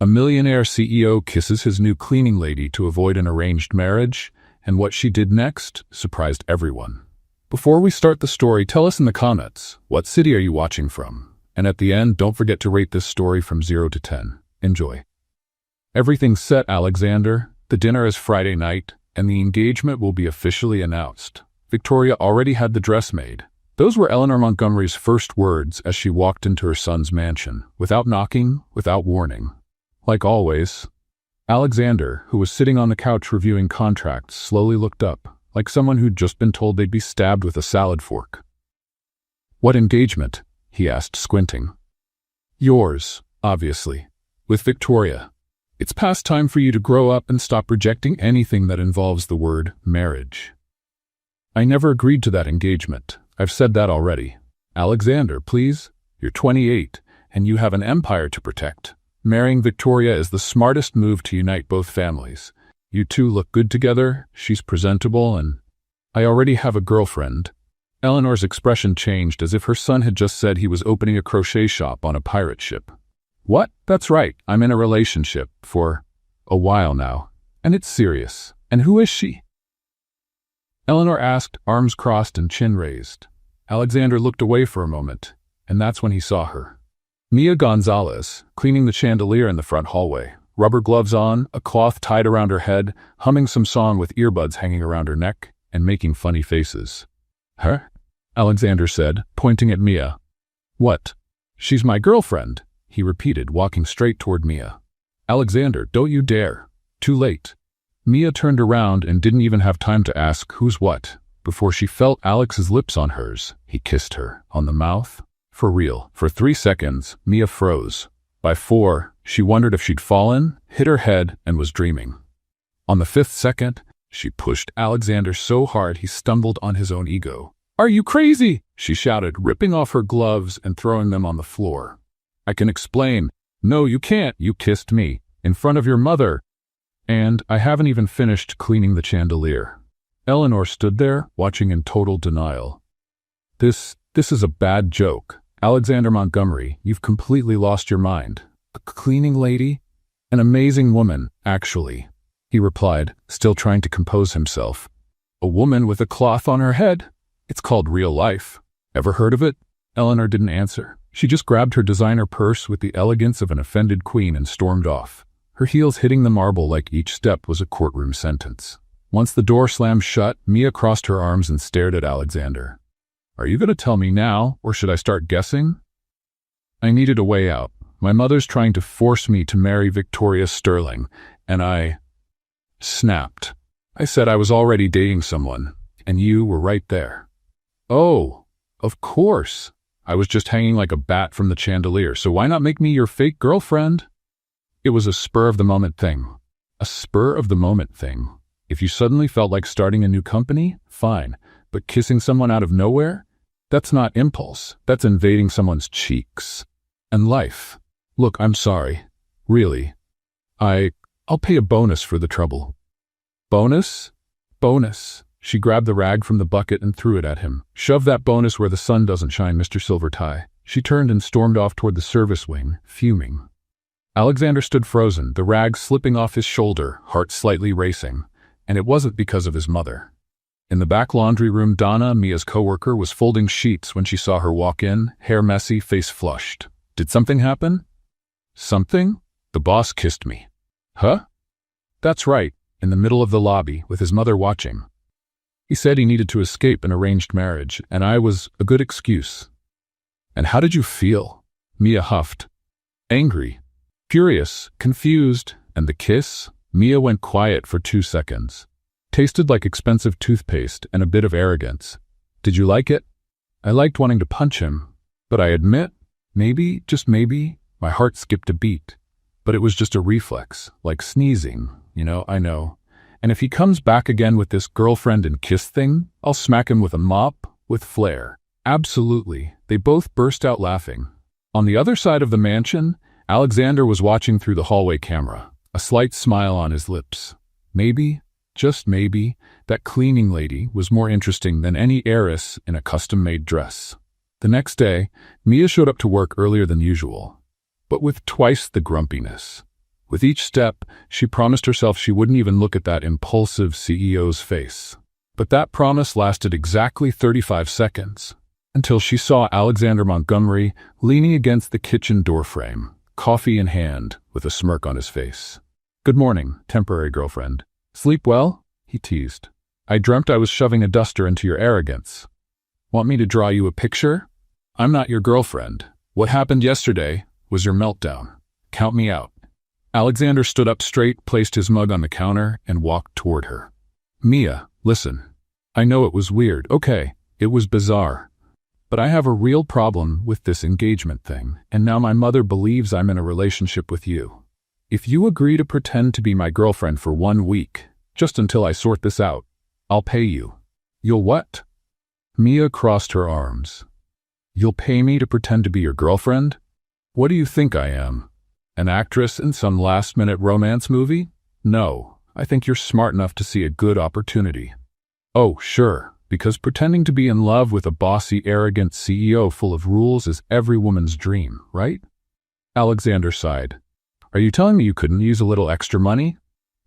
A millionaire CEO kisses his new cleaning lady to avoid an arranged marriage, and what she did next surprised everyone. Before we start the story, tell us in the comments, what city are you watching from? And at the end, don't forget to rate this story from 0 to 10. Enjoy. Everything's set, Alexander. The dinner is Friday night, and the engagement will be officially announced. Victoria already had the dress made. Those were Eleanor Montgomery's first words as she walked into her son's mansion, without knocking, without warning. Like always, Alexander, who was sitting on the couch reviewing contracts, slowly looked up, like someone who'd just been told they'd be stabbed with a salad fork. "What engagement?" he asked, squinting. "Yours, obviously, with Victoria. It's past time for you to grow up and stop rejecting anything that involves the word marriage." "I never agreed to that engagement. I've said that already." "Alexander, please. You're 28, and you have an empire to protect. Marrying Victoria is the smartest move to unite both families. You two look good together, she's presentable, and I already have a girlfriend." Eleanor's expression changed as if her son had just said he was opening a crochet shop on a pirate ship. "What? That's right, I'm in a relationship, for a while now, and it's serious. And who is she?" Eleanor asked, arms crossed and chin raised. Alexander looked away for a moment, and that's when he saw her. Mia Gonzalez, cleaning the chandelier in the front hallway, rubber gloves on, a cloth tied around her head, humming some song with earbuds hanging around her neck, and making funny faces. "Her?" Alexander said, pointing at Mia. "What?" "She's my girlfriend," he repeated, walking straight toward Mia. "Alexander, don't you dare." Too late. Mia turned around and didn't even have time to ask who's what. Before she felt Alex's lips on hers, he kissed her, on the mouth. For real. For 3 seconds, Mia froze. By 4, she wondered if she'd fallen, hit her head, and was dreaming. On the 5th second, she pushed Alexander so hard he stumbled on his own ego. "Are you crazy?" she shouted, ripping off her gloves and throwing them on the floor. "I can explain." "No, you can't. You kissed me. In front of your mother. And I haven't even finished cleaning the chandelier." Eleanor stood there, watching in total denial. This is a bad joke. Alexander Montgomery, you've completely lost your mind." "A cleaning lady? An amazing woman, actually," he replied, still trying to compose himself. "A woman with a cloth on her head? It's called real life. Ever heard of it?" Eleanor didn't answer. She just grabbed her designer purse with the elegance of an offended queen and stormed off, her heels hitting the marble like each step was a courtroom sentence. Once the door slammed shut, Mia crossed her arms and stared at Alexander. "Are you going to tell me now, or should I start guessing?" "I needed a way out. My mother's trying to force me to marry Victoria Sterling, and I snapped. I said I was already dating someone, and you were right there." "Oh, of course. I was just hanging like a bat from the chandelier, so why not make me your fake girlfriend?" "It was a spur-of-the-moment thing." "A spur-of-the-moment thing? If you suddenly felt like starting a new company, fine. But kissing someone out of nowhere? That's not impulse. That's invading someone's cheeks. And life. Look, I'm sorry. Really. I'll pay a bonus for the trouble." "Bonus? Bonus." She grabbed the rag from the bucket and threw it at him. "Shove that bonus where the sun doesn't shine, Mr. Silvertie." She turned and stormed off toward the service wing, fuming. Alexander stood frozen, the rag slipping off his shoulder, heart slightly racing. And it wasn't because of his mother. In the back laundry room, Donna, Mia's coworker, was folding sheets when she saw her walk in, hair messy, face flushed. "Did something happen?" "Something? The boss kissed me." "Huh?" "That's right, in the middle of the lobby, with his mother watching. He said he needed to escape an arranged marriage, and I was a good excuse." "And how did you feel?" Mia huffed. "Angry, furious, confused, and the kiss?" Mia went quiet for 2 seconds. "Tasted like expensive toothpaste and a bit of arrogance." "Did you like it?" "I liked wanting to punch him, but I admit, maybe, just maybe, my heart skipped a beat. But it was just a reflex, like sneezing, I know. And if he comes back again with this girlfriend and kiss thing, I'll smack him with a mop, with flair." "Absolutely." They both burst out laughing. On the other side of the mansion, Alexander was watching through the hallway camera, a slight smile on his lips. Maybe, just maybe, that cleaning lady was more interesting than any heiress in a custom-made dress. The next day, Mia showed up to work earlier than usual, but with twice the grumpiness. With each step, she promised herself she wouldn't even look at that impulsive CEO's face. But that promise lasted exactly 35 seconds, until she saw Alexander Montgomery leaning against the kitchen doorframe, coffee in hand, with a smirk on his face. "Good morning, temporary girlfriend. Sleep well?" he teased. "I dreamt I was shoving a duster into your arrogance. Want me to draw you a picture? I'm not your girlfriend. What happened yesterday was your meltdown. Count me out." Alexander stood up straight, placed his mug on the counter, and walked toward her. "Mia, listen. I know it was weird. Okay, it was bizarre. But I have a real problem with this engagement thing, and now my mother believes I'm in a relationship with you. If you agree to pretend to be my girlfriend for 1 week, just until I sort this out, I'll pay you." "You'll what?" Mia crossed her arms. "You'll pay me to pretend to be your girlfriend? What do you think I am? An actress in some last-minute romance movie? No, I think you're smart enough to see a good opportunity." "Oh, sure, because pretending to be in love with a bossy, arrogant CEO full of rules is every woman's dream, right?" Alexander sighed. "Are you telling me you couldn't use a little extra money?"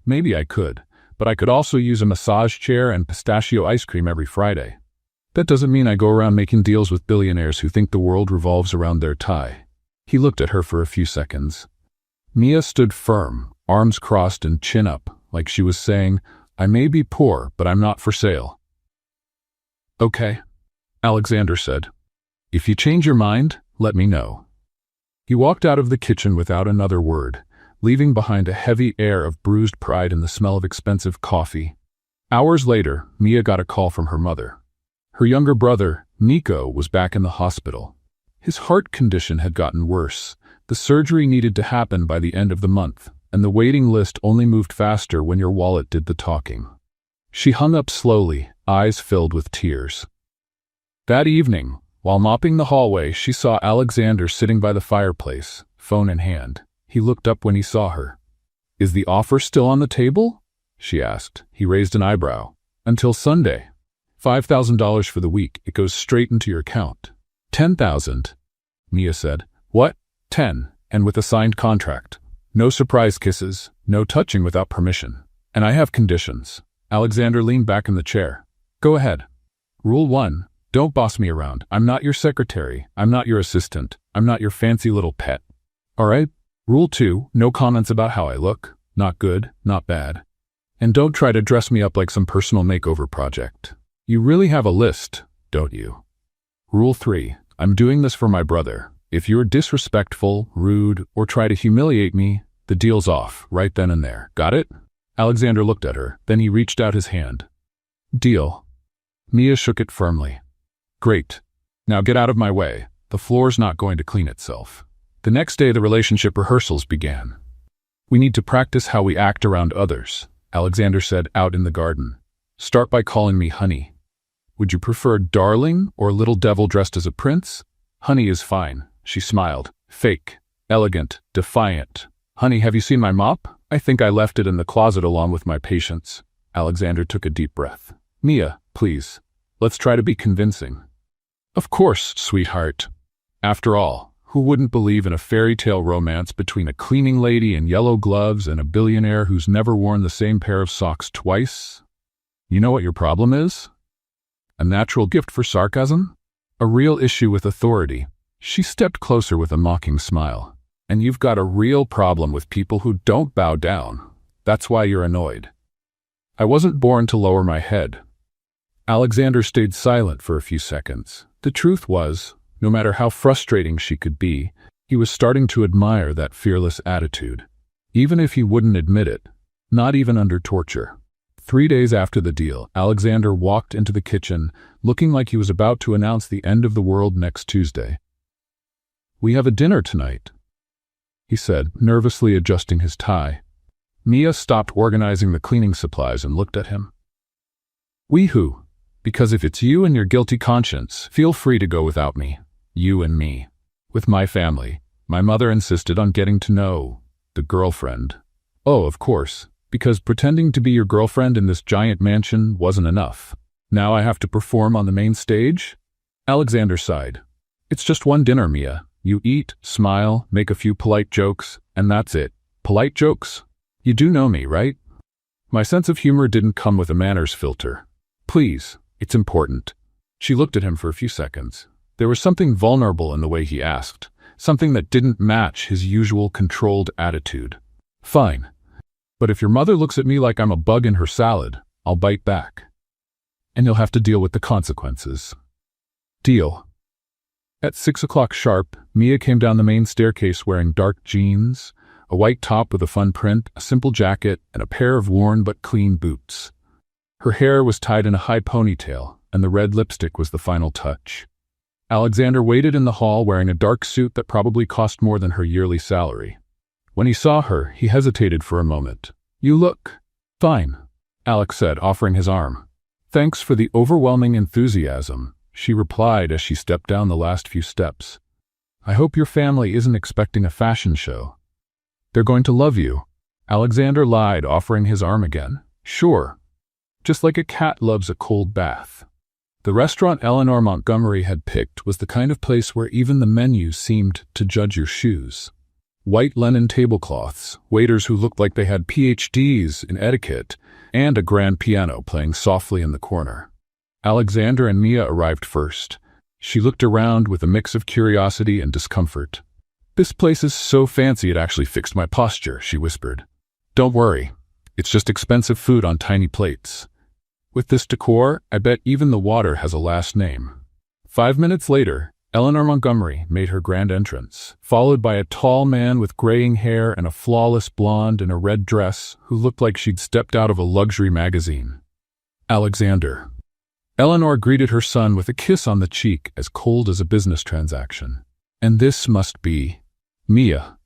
"Maybe I could, but I could also use a massage chair and pistachio ice cream every Friday. That doesn't mean I go around making deals with billionaires who think the world revolves around their tie." He looked at her for a few seconds. Mia stood firm, arms crossed and chin up, like she was saying, "I may be poor, but I'm not for sale." "Okay," Alexander said. "If you change your mind, let me know." He walked out of the kitchen without another word, leaving behind a heavy air of bruised pride and the smell of expensive coffee. Hours later, Mia got a call from her mother. Her younger brother, Nico, was back in the hospital. His heart condition had gotten worse. The surgery needed to happen by the end of the month, and the waiting list only moved faster when your wallet did the talking. She hung up slowly, eyes filled with tears. That evening, while mopping the hallway, she saw Alexander sitting by the fireplace, phone in hand. He looked up when he saw her. "Is the offer still on the table?" she asked. He raised an eyebrow. "Until Sunday. $5,000 for the week. It goes straight into your account." "10,000, Mia said. "What?" "10, and with a signed contract. No surprise kisses, no touching without permission. And I have conditions." Alexander leaned back in the chair. "Go ahead." "Rule 1, don't boss me around. I'm not your secretary. I'm not your assistant. I'm not your fancy little pet. All right? Rule 2, no comments about how I look. Not good, not bad. And don't try to dress me up like some personal makeover project. You really have a list, don't you? Rule 3, I'm doing this for my brother. If you're disrespectful, rude, or try to humiliate me, the deal's off, right then and there. Got it?" Alexander looked at her, then he reached out his hand. "Deal." Mia shook it firmly. "Great. Now get out of my way. The floor's not going to clean itself." The next day, the relationship rehearsals began. "We need to practice how we act around others," Alexander said out in the garden. "Start by calling me honey. Would you prefer darling or little devil dressed as a prince?" "Honey is fine," she smiled. "Fake, elegant, defiant. Honey, have you seen my mop? I think I left it in the closet along with my patience." Alexander took a deep breath. "Mia, please, let's try to be convincing." "Of course, sweetheart. After all, who wouldn't believe in a fairy tale romance between a cleaning lady in yellow gloves and a billionaire who's never worn the same pair of socks twice? You know what your problem is? A natural gift for sarcasm? A real issue with authority." She stepped closer with a mocking smile. "And you've got a real problem with people who don't bow down. That's why you're annoyed." "I wasn't born to lower my head." Alexander stayed silent for a few seconds. The truth was, no matter how frustrating she could be, he was starting to admire that fearless attitude. Even if he wouldn't admit it, not even under torture. 3 days after the deal, Alexander walked into the kitchen, looking like he was about to announce the end of the world next Tuesday. "We have a dinner tonight," he said, nervously adjusting his tie. Mia stopped organizing the cleaning supplies and looked at him. "We who? Because if it's you and your guilty conscience, feel free to go without me. You and me. With my family. My mother insisted on getting to know the girlfriend. Oh, of course, because pretending to be your girlfriend in this giant mansion wasn't enough. Now I have to perform on the main stage?" Alexander sighed. "It's just one dinner, Mia. You eat, smile, make a few polite jokes, and that's it. Polite jokes? You do know me, right? My sense of humor didn't come with a manners filter. Please, it's important. She looked at him for a few seconds. There was something vulnerable in the way he asked, something that didn't match his usual controlled attitude. Fine. But if your mother looks at me like I'm a bug in her salad, I'll bite back. And you'll have to deal with the consequences. Deal. At 6 o'clock sharp, Mia came down the main staircase wearing dark jeans, a white top with a fun print, a simple jacket, and a pair of worn but clean boots. Her hair was tied in a high ponytail, and the red lipstick was the final touch. Alexander waited in the hall wearing a dark suit that probably cost more than her yearly salary. When he saw her, he hesitated for a moment. You look fine, Alex said, offering his arm. Thanks for the overwhelming enthusiasm, she replied as she stepped down the last few steps. I hope your family isn't expecting a fashion show. They're going to love you. Alexander lied, offering his arm again. Sure. Just like a cat loves a cold bath. The restaurant Eleanor Montgomery had picked was the kind of place where even the menu seemed to judge your shoes. White linen tablecloths, waiters who looked like they had PhDs in etiquette, and a grand piano playing softly in the corner. Alexander and Mia arrived first. She looked around with a mix of curiosity and discomfort. This place is so fancy it actually fixed my posture, she whispered. Don't worry, it's just expensive food on tiny plates. With this decor, I bet even the water has a last name. 5 minutes later, Eleanor Montgomery made her grand entrance, followed by a tall man with graying hair and a flawless blonde in a red dress who looked like she'd stepped out of a luxury magazine. Alexander. Eleanor greeted her son with a kiss on the cheek as cold as a business transaction. And this must be Mia.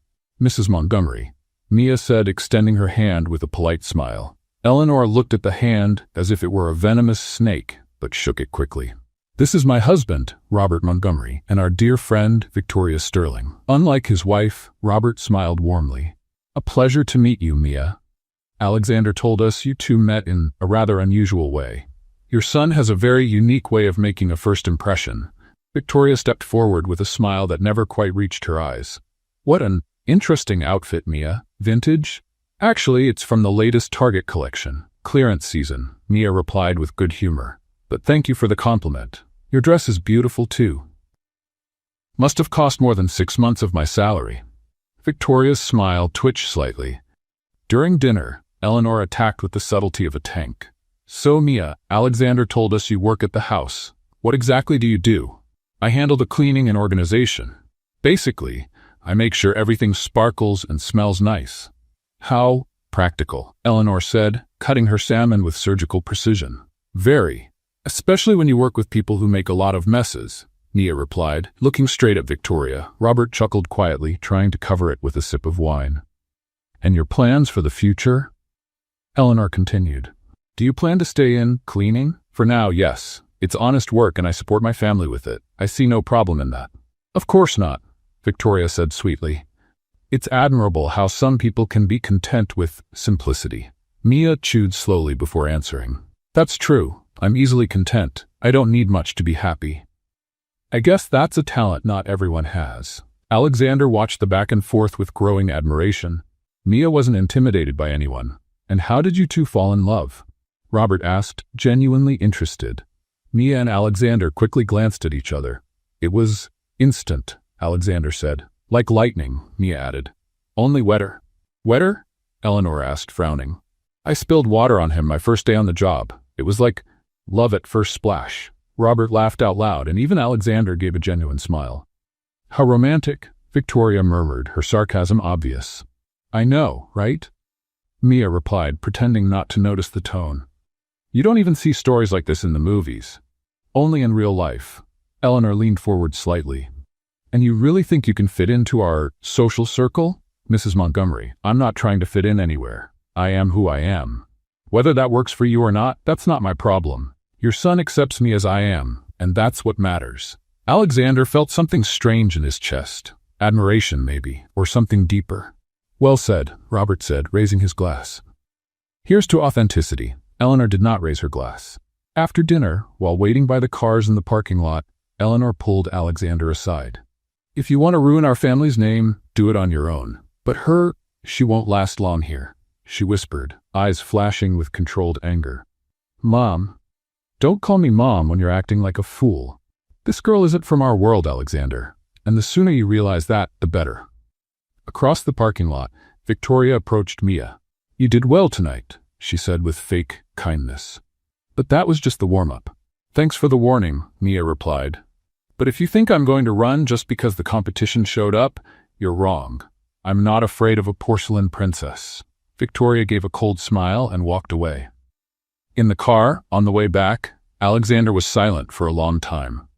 Mrs. Montgomery, Mia said, extending her hand with a polite smile. Eleanor looked at the hand as if it were a venomous snake, but shook it quickly. This is my husband, Robert Montgomery, and our dear friend, Victoria Sterling. Unlike his wife, Robert smiled warmly. A pleasure to meet you, Mia. Alexander told us you two met in a rather unusual way. Your son has a very unique way of making a first impression. Victoria stepped forward with a smile that never quite reached her eyes. What an interesting outfit, Mia. Vintage? Actually, it's from the latest Target collection. Clearance season, Mia replied with good humor. But thank you for the compliment. Your dress is beautiful too. Must have cost more than 6 months of my salary. Victoria's smile twitched slightly. During dinner, Eleanor attacked with the subtlety of a tank. So Mia, Alexander told us you work at the house. What exactly do you do? I handle the cleaning and organization. Basically, I make sure everything sparkles and smells nice. How practical, Eleanor said, cutting her salmon with surgical precision. Very. Especially when you work with people who make a lot of messes, Mia replied, looking straight at Victoria. Robert chuckled quietly, trying to cover it with a sip of wine. And your plans for the future? Eleanor continued. Do you plan to stay in cleaning? For now, yes. It's honest work and I support my family with it. I see no problem in that. Of course not, Victoria said sweetly. It's admirable how some people can be content with simplicity. Mia chewed slowly before answering. That's true. I'm easily content. I don't need much to be happy. I guess that's a talent not everyone has. Alexander watched the back and forth with growing admiration. Mia wasn't intimidated by anyone. And how did you two fall in love? Robert asked, genuinely interested. Mia and Alexander quickly glanced at each other. It was instant, Alexander said. Like lightning, Mia added. Only wetter. Wetter? Eleanor asked, frowning. I spilled water on him my first day on the job. It was like love at first splash. Robert laughed out loud, and even Alexander gave a genuine smile. How romantic, Victoria murmured, her sarcasm obvious. I know, right? Mia replied, pretending not to notice the tone. You don't even see stories like this in the movies. Only in real life. Eleanor leaned forward slightly. And you really think you can fit into our social circle? Mrs. Montgomery, I'm not trying to fit in anywhere. I am who I am. Whether that works for you or not, that's not my problem. Your son accepts me as I am, and that's what matters. Alexander felt something strange in his chest. Admiration, maybe, or something deeper. Well said, Robert said, raising his glass. Here's to authenticity. Eleanor did not raise her glass. After dinner, while waiting by the cars in the parking lot, Eleanor pulled Alexander aside. If you want to ruin our family's name, do it on your own. But her She won't last long here, she whispered, eyes flashing with controlled anger. Mom. Don't call me Mom when you're acting like a fool. This girl isn't from our world, Alexander, and the sooner you realize that, the better. Across the parking lot, Victoria approached Mia. You did well tonight, she said with fake kindness. But that was just the warm-up. Thanks for the warning, Mia replied. But if you think I'm going to run just because the competition showed up, you're wrong. I'm not afraid of a porcelain princess. Victoria gave a cold smile and walked away. In the car, on the way back, Alexander was silent for a long time.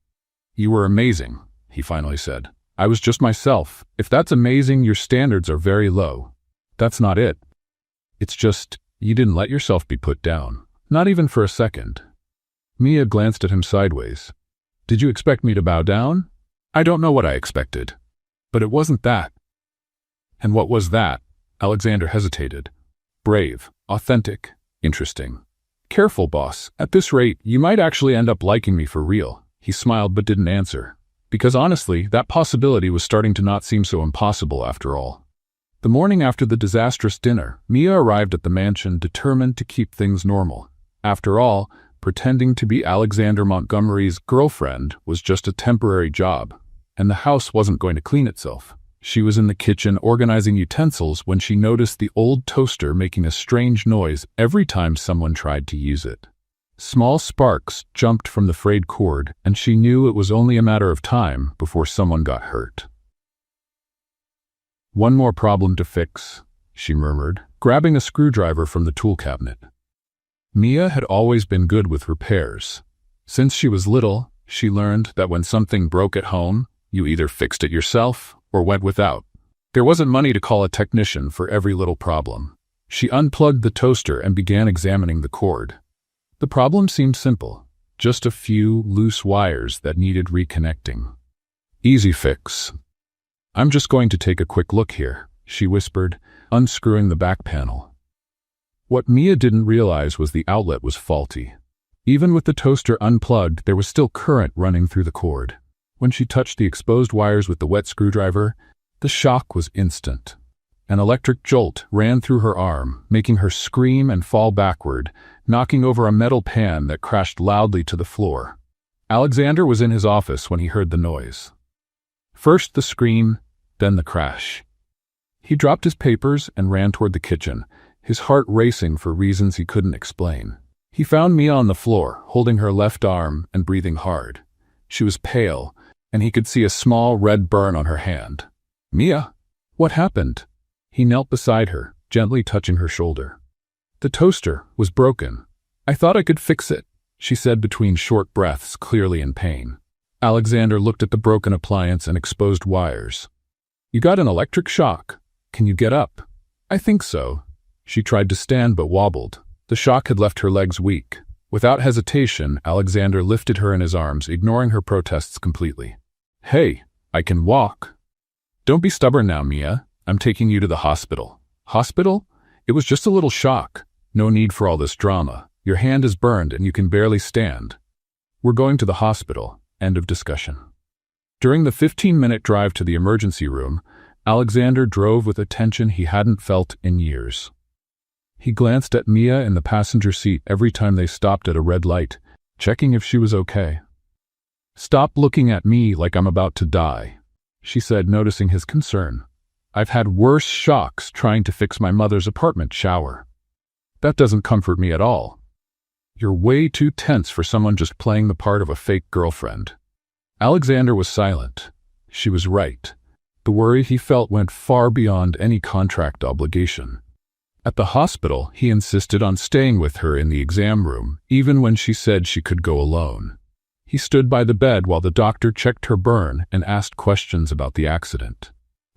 You were amazing, he finally said. I was just myself. If that's amazing, your standards are very low. That's not it. It's just, you didn't let yourself be put down. Not even for a second. Mia glanced at him sideways. Did you expect me to bow down? I don't know what I expected. But it wasn't that. And what was that? Alexander hesitated. Brave, authentic, interesting. Careful, boss. At this rate, you might actually end up liking me for real. He smiled but didn't answer. Because honestly, that possibility was starting to not seem so impossible after all. The morning after the disastrous dinner, Mia arrived at the mansion determined to keep things normal. After all, pretending to be Alexander Montgomery's girlfriend was just a temporary job, and the house wasn't going to clean itself. She was in the kitchen organizing utensils when she noticed the old toaster making a strange noise every time someone tried to use it. Small sparks jumped from the frayed cord, and she knew it was only a matter of time before someone got hurt. One more problem to fix, she murmured, grabbing a screwdriver from the tool cabinet. Mia had always been good with repairs. Since she was little, she learned that when something broke at home, you either fixed it yourself or went without. There wasn't money to call a technician for every little problem. She unplugged the toaster and began examining the cord. The problem seemed simple, just a few loose wires that needed reconnecting. Easy fix. I'm just going to take a quick look here, she whispered, unscrewing the back panel. What Mia didn't realize was the outlet was faulty. Even with the toaster unplugged, there was still current running through the cord. When she touched the exposed wires with the wet screwdriver, the shock was instant. An electric jolt ran through her arm, making her scream and fall backward, knocking over a metal pan that crashed loudly to the floor. Alexander was in his office when he heard the noise. First the scream, then the crash. He dropped his papers and ran toward the kitchen, his heart racing for reasons he couldn't explain. He found Mia on the floor, holding her left arm and breathing hard. She was pale, and he could see a small red burn on her hand. Mia, what happened? He knelt beside her, gently touching her shoulder. The toaster was broken. I thought I could fix it, she said between short breaths, clearly in pain. Alexander looked at the broken appliance and exposed wires. You got an electric shock. Can you get up? I think so. She tried to stand but wobbled. The shock had left her legs weak. Without hesitation, Alexander lifted her in his arms, ignoring her protests completely. Hey, I can walk. Don't be stubborn now, Mia. I'm taking you to the hospital. Hospital? It was just a little shock. No need for all this drama. Your hand is burned and you can barely stand. We're going to the hospital. End of discussion. During the 15-minute drive to the emergency room, Alexander drove with a tension he hadn't felt in years. He glanced at Mia in the passenger seat every time they stopped at a red light, checking if she was okay. Stop looking at me like I'm about to die, she said, noticing his concern. I've had worse shocks trying to fix my mother's apartment shower. That doesn't comfort me at all. You're way too tense for someone just playing the part of a fake girlfriend. Alexander was silent. She was right. The worry he felt went far beyond any contract obligation. At the hospital, he insisted on staying with her in the exam room, even when she said she could go alone. He stood by the bed while the doctor checked her burn and asked questions about the accident.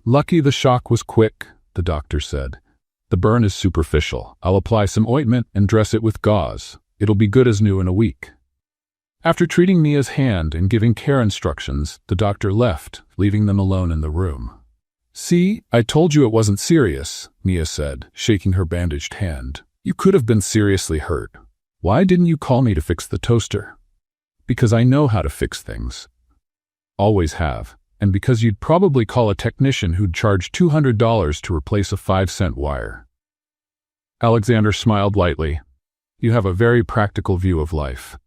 Lucky the shock was quick, the doctor said. The burn is superficial. I'll apply some ointment and dress it with gauze. It'll be good as new in a week. After treating Mia's hand and giving care instructions, the doctor left, leaving them alone in the room. See, I told you it wasn't serious, Mia said, shaking her bandaged hand. You could have been seriously hurt. Why didn't you call me to fix the toaster? Because I know how to fix things. Always have. and because you'd probably call a technician who'd charge $200 to replace a 5-cent wire. Alexander smiled lightly. You have a very practical view of life.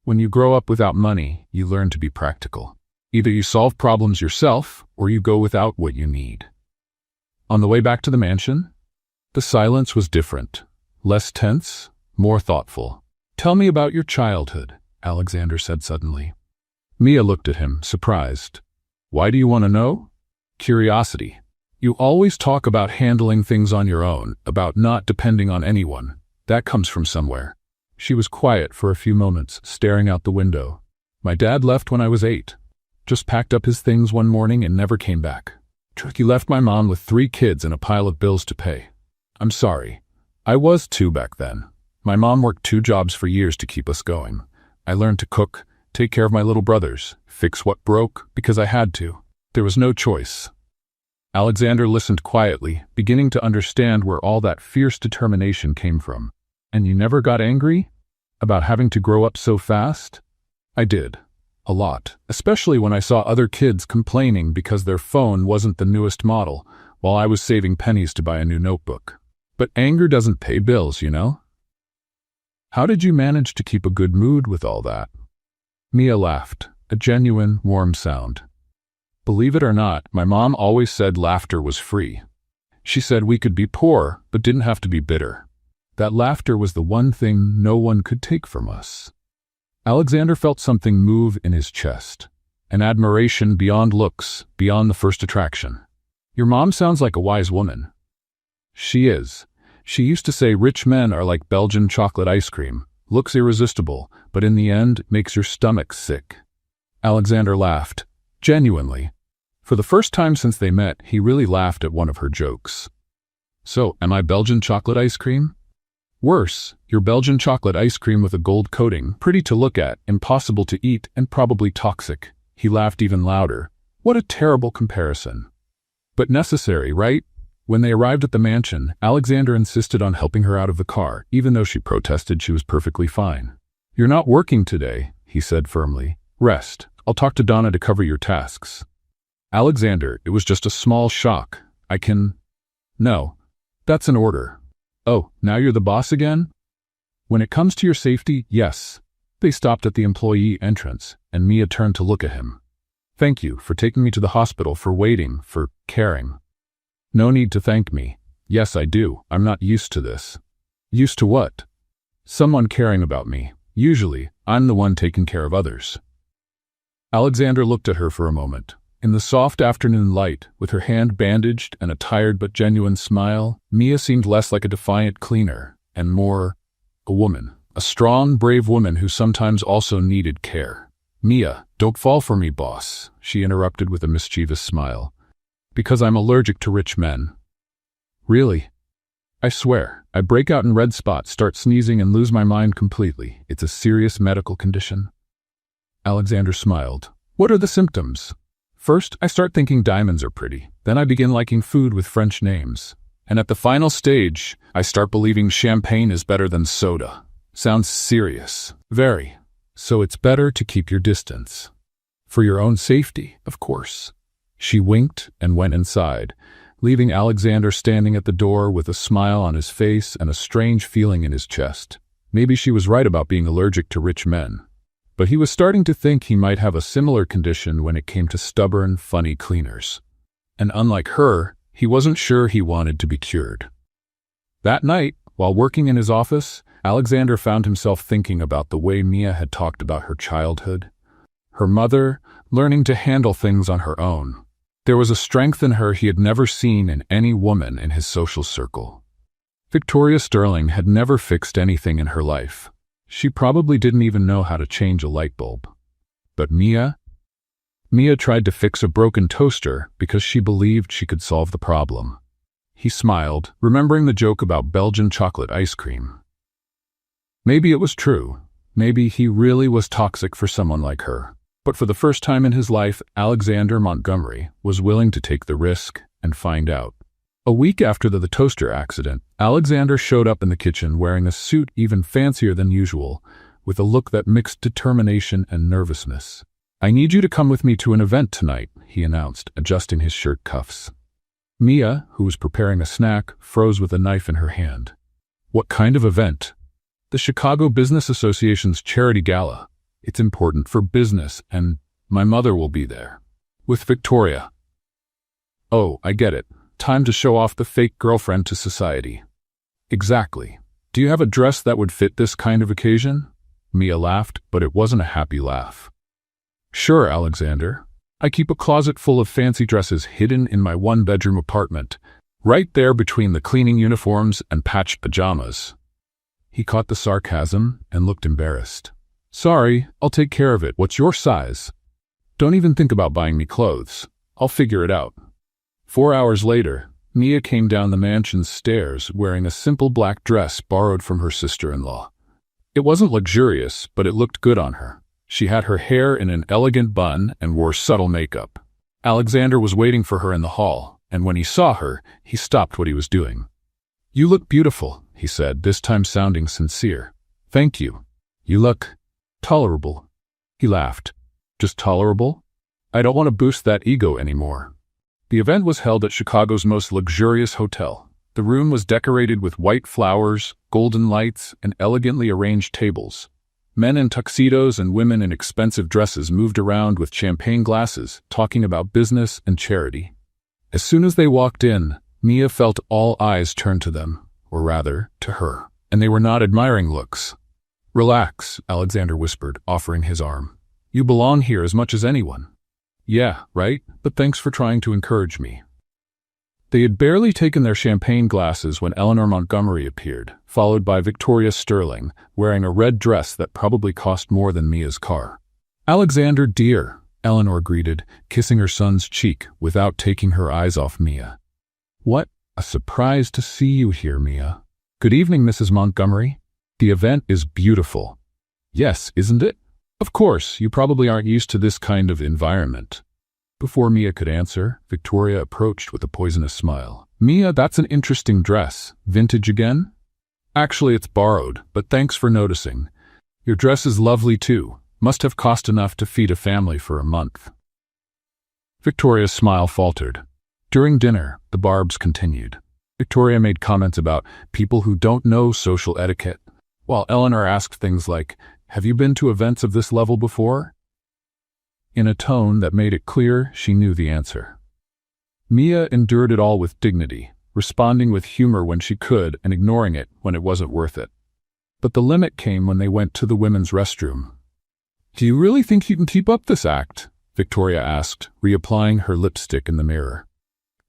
When you grow up without money, you learn to be practical. Either you solve problems yourself, or you go without what you need. On the way back to the mansion, the silence was different. Less tense, more thoughtful. Tell me about your childhood, Alexander said suddenly. Mia looked at him, surprised. Why do you want to know? Curiosity. You always talk about handling things on your own, about not depending on anyone. That comes from somewhere. She was quiet for a few moments, staring out the window. My dad left when I was 8. Just packed up his things one morning and never came back. He left my mom with 3 kids and a pile of bills to pay. I'm sorry. I was 2 back then. My mom worked 2 jobs for years to keep us going. I learned to cook, take care of my little brothers, fix what broke, because I had to. There was no choice. Alexander listened quietly, beginning to understand where all that fierce determination came from. And you never got angry? About having to grow up so fast? I did. A lot. Especially when I saw other kids complaining because their phone wasn't the newest model, while I was saving pennies to buy a new notebook. But anger doesn't pay bills, you know? How did you manage to keep a good mood with all that? Mia laughed, a genuine, warm sound. Believe it or not, my mom always said laughter was free. She said we could be poor, but didn't have to be bitter. That laughter was the one thing no one could take from us. Alexander felt something move in his chest, an admiration beyond looks, beyond the first attraction. Your mom sounds like a wise woman. She is. She used to say rich men are like Belgian chocolate ice cream, looks irresistible, but in the end makes your stomach sick. Alexander laughed, genuinely. For the first time since they met, he really laughed at one of her jokes. So, am I Belgian chocolate ice cream? Worse, you're Belgian chocolate ice cream with a gold coating, pretty to look at, impossible to eat, and probably toxic. He laughed even louder. What a terrible comparison. But necessary, right? When they arrived at the mansion, Alexander insisted on helping her out of the car, even though she protested she was perfectly fine. You're not working today, he said firmly. Rest. I'll talk to Donna to cover your tasks. Alexander, it was just a small shock. I can... No. That's an order. Oh, now you're the boss again? When it comes to your safety, yes. They stopped at the employee entrance, and Mia turned to look at him. Thank you for taking me to the hospital, for waiting, for caring. No need to thank me. Yes, I do. I'm not used to this. Used to what? Someone caring about me. Usually, I'm the one taking care of others. Alexander looked at her for a moment. In the soft afternoon light, with her hand bandaged and a tired but genuine smile, Mia seemed less like a defiant cleaner, and more a woman. A strong, brave woman who sometimes also needed care. Mia, don't fall for me, boss, she interrupted with a mischievous smile. Because I'm allergic to rich men. Really? I swear, I break out in red spots, start sneezing, and lose my mind completely. It's a serious medical condition. Alexander smiled. What are the symptoms? First, I start thinking diamonds are pretty. Then I begin liking food with French names. And at the final stage, I start believing champagne is better than soda. Sounds serious. Very. So it's better to keep your distance. For your own safety, of course. She winked and went inside, leaving Alexander standing at the door with a smile on his face and a strange feeling in his chest. Maybe she was right about being allergic to rich men. But he was starting to think he might have a similar condition when it came to stubborn, funny cleaners. And unlike her, he wasn't sure he wanted to be cured. That night, while working in his office, Alexander found himself thinking about the way Mia had talked about her childhood. Her mother, learning to handle things on her own. There was a strength in her he had never seen in any woman in his social circle. Victoria Sterling had never fixed anything in her life. She probably didn't even know how to change a light bulb. But Mia tried to fix a broken toaster because she believed she could solve the problem. He smiled, remembering the joke about Belgian chocolate ice cream. Maybe it was true. Maybe he really was toxic for someone like her. But for the first time in his life, Alexander Montgomery was willing to take the risk and find out. A week after the toaster accident, Alexander showed up in the kitchen wearing a suit even fancier than usual, with a look that mixed determination and nervousness. I need you to come with me to an event tonight, he announced, adjusting his shirt cuffs. Mia, who was preparing a snack, froze with a knife in her hand. What kind of event? The Chicago Business Association's charity gala. It's important for business, and my mother will be there. With Victoria. Oh, I get it. Time to show off the fake girlfriend to society. Exactly. Do you have a dress that would fit this kind of occasion? Mia laughed, but it wasn't a happy laugh. Sure, Alexander. I keep a closet full of fancy dresses hidden in my one-bedroom apartment, right there between the cleaning uniforms and patched pajamas. He caught the sarcasm and looked embarrassed. Sorry, I'll take care of it. What's your size? Don't even think about buying me clothes. I'll figure it out. 4 hours later, Mia came down the mansion's stairs wearing a simple black dress borrowed from her sister-in-law. It wasn't luxurious, but it looked good on her. She had her hair in an elegant bun and wore subtle makeup. Alexander was waiting for her in the hall, and when he saw her, he stopped what he was doing. You look beautiful, he said, this time sounding sincere. Thank you. You look tolerable. He laughed. Just tolerable? I don't want to boost that ego anymore. The event was held at Chicago's most luxurious hotel. The room was decorated with white flowers, golden lights, and elegantly arranged tables. Men in tuxedos and women in expensive dresses moved around with champagne glasses, talking about business and charity. As soon as they walked in, Mia felt all eyes turn to them, or rather, to her, and they were not admiring looks. Relax, Alexander whispered, offering his arm. You belong here as much as anyone. Yeah, right, but thanks for trying to encourage me. They had barely taken their champagne glasses when Eleanor Montgomery appeared, followed by Victoria Sterling, wearing a red dress that probably cost more than Mia's car. Alexander, dear, Eleanor greeted, kissing her son's cheek without taking her eyes off Mia. What a surprise to see you here, Mia. Good evening, Mrs. Montgomery. The event is beautiful. Yes, isn't it? Of course, you probably aren't used to this kind of environment. Before Mia could answer, Victoria approached with a poisonous smile. Mia, that's an interesting dress. Vintage again? Actually, it's borrowed, but thanks for noticing. Your dress is lovely too. Must have cost enough to feed a family for a month. Victoria's smile faltered. During dinner, the barbs continued. Victoria made comments about people who don't know social etiquette, while Eleanor asked things like, have you been to events of this level before? In a tone that made it clear she knew the answer. Mia endured it all with dignity, responding with humor when she could and ignoring it when it wasn't worth it. But the limit came when they went to the women's restroom. Do you really think you can keep up this act? Victoria asked, reapplying her lipstick in the mirror.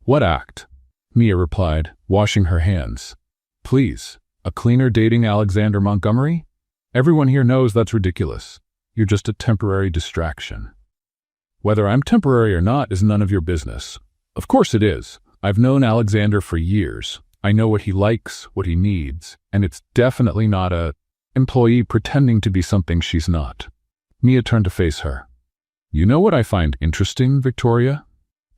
What act? Mia replied, washing her hands. Please, a cleaner dating Alexander Montgomery? Everyone here knows that's ridiculous. You're just a temporary distraction. Whether I'm temporary or not is none of your business. Of course it is. I've known Alexander for years. I know what he likes, what he needs, and it's definitely not a employee pretending to be something she's not. Mia turned to face her. You know what I find interesting, Victoria?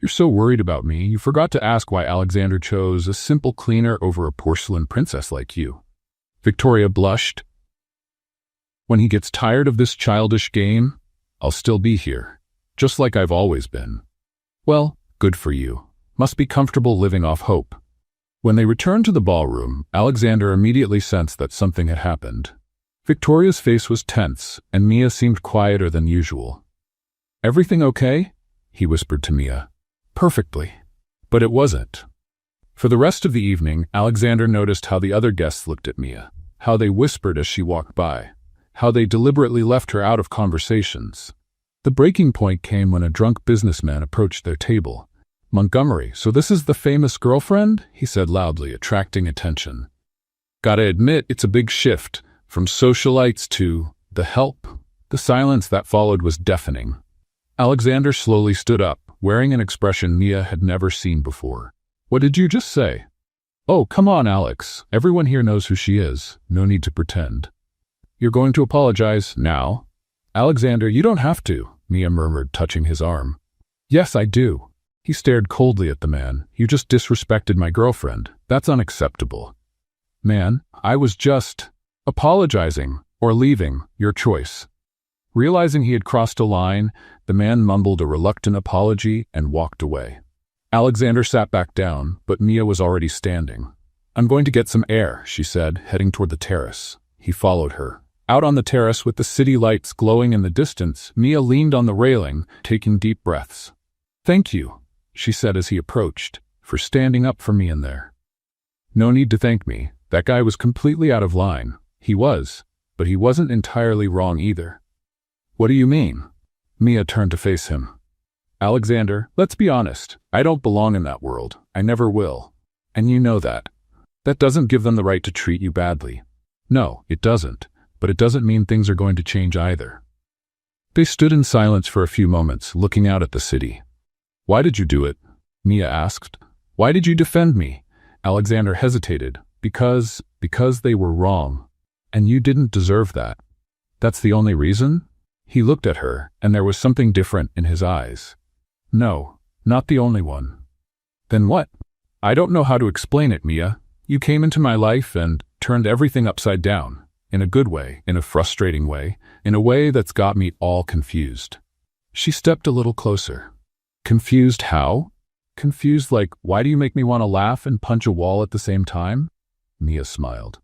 You're so worried about me, you forgot to ask why Alexander chose a simple cleaner over a porcelain princess like you. Victoria blushed. When he gets tired of this childish game, I'll still be here, just like I've always been. Well, good for you. Must be comfortable living off hope. When they returned to the ballroom, Alexander immediately sensed that something had happened. Victoria's face was tense, and Mia seemed quieter than usual. Everything okay? He whispered to Mia. Perfectly. But it wasn't. For the rest of the evening, Alexander noticed how the other guests looked at Mia, how they whispered as she walked by, how they deliberately left her out of conversations. The breaking point came when a drunk businessman approached their table. Montgomery, so this is the famous girlfriend? He said loudly, attracting attention. Gotta admit, it's a big shift, from socialites to the help. The silence that followed was deafening. Alexander slowly stood up, wearing an expression Mia had never seen before. What did you just say? Oh, come on, Alex. Everyone here knows who she is. No need to pretend. You're going to apologize now? Alexander, you don't have to, Mia murmured, touching his arm. Yes, I do. He stared coldly at the man. You just disrespected my girlfriend. That's unacceptable. Man, I was just apologizing or leaving, your choice. Realizing he had crossed a line, the man mumbled a reluctant apology and walked away. Alexander sat back down, but Mia was already standing. "I'm going to get some air," she said, heading toward the terrace. He followed her. Out on the terrace, with the city lights glowing in the distance, Mia leaned on the railing, taking deep breaths. "Thank you," she said as he approached, "for standing up for me in there." "No need to thank me. That guy was completely out of line." He was, but he wasn't entirely wrong either. "What do you mean?" Mia turned to face him. "Alexander, let's be honest. I don't belong in that world. I never will. And you know that. That doesn't give them the right to treat you badly." "No, it doesn't. But it doesn't mean things are going to change either." They stood in silence for a few moments, looking out at the city. "Why did you do it?" Mia asked. "Why did you defend me?" Alexander hesitated. Because they were wrong. And you didn't deserve that." "That's the only reason?" He looked at her, and there was something different in his eyes. "No, not the only one." "Then what?" "I don't know how to explain it, Mia. You came into my life and turned everything upside down. In a good way, in a frustrating way, in a way that's got me all confused." She stepped a little closer. "Confused how?" "Confused like, why do you make me want to laugh and punch a wall at the same time?" Mia smiled.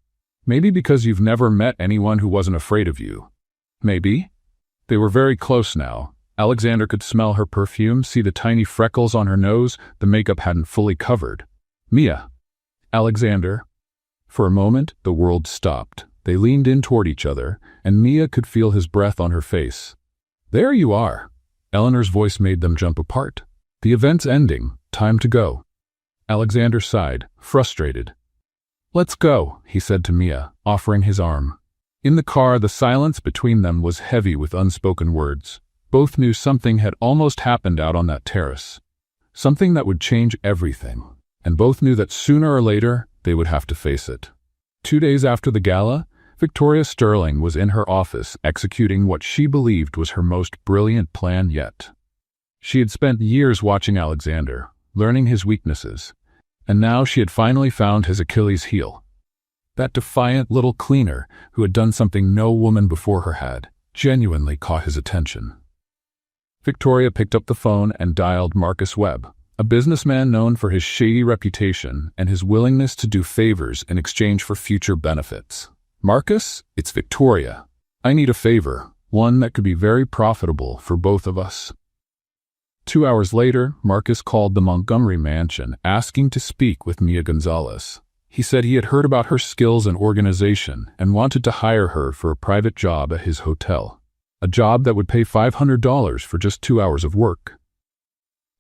"Maybe because you've never met anyone who wasn't afraid of you." "Maybe." They were very close now. Alexander could smell her perfume, see the tiny freckles on her nose the makeup hadn't fully covered. "Mia." "Alexander." For a moment, the world stopped. They leaned in toward each other, and Mia could feel his breath on her face. "There you are." Eleanor's voice made them jump apart. "The event's ending. Time to go." Alexander sighed, frustrated. "Let's go," he said to Mia, offering his arm. In the car, the silence between them was heavy with unspoken words. Both knew something had almost happened out on that terrace. Something that would change everything. And both knew that sooner or later, they would have to face it. 2 days after the gala, Victoria Sterling was in her office executing what she believed was her most brilliant plan yet. She had spent years watching Alexander, learning his weaknesses, and now she had finally found his Achilles heel. That defiant little cleaner who had done something no woman before her had, genuinely caught his attention. Victoria picked up the phone and dialed Marcus Webb, a businessman known for his shady reputation and his willingness to do favors in exchange for future benefits. "Marcus, it's Victoria. I need a favor, one that could be very profitable for both of us." 2 hours later, Marcus called the Montgomery mansion, asking to speak with Mia Gonzalez. He said he had heard about her skills and organization and wanted to hire her for a private job at his hotel. A job that would pay $500 for just 2 hours of work.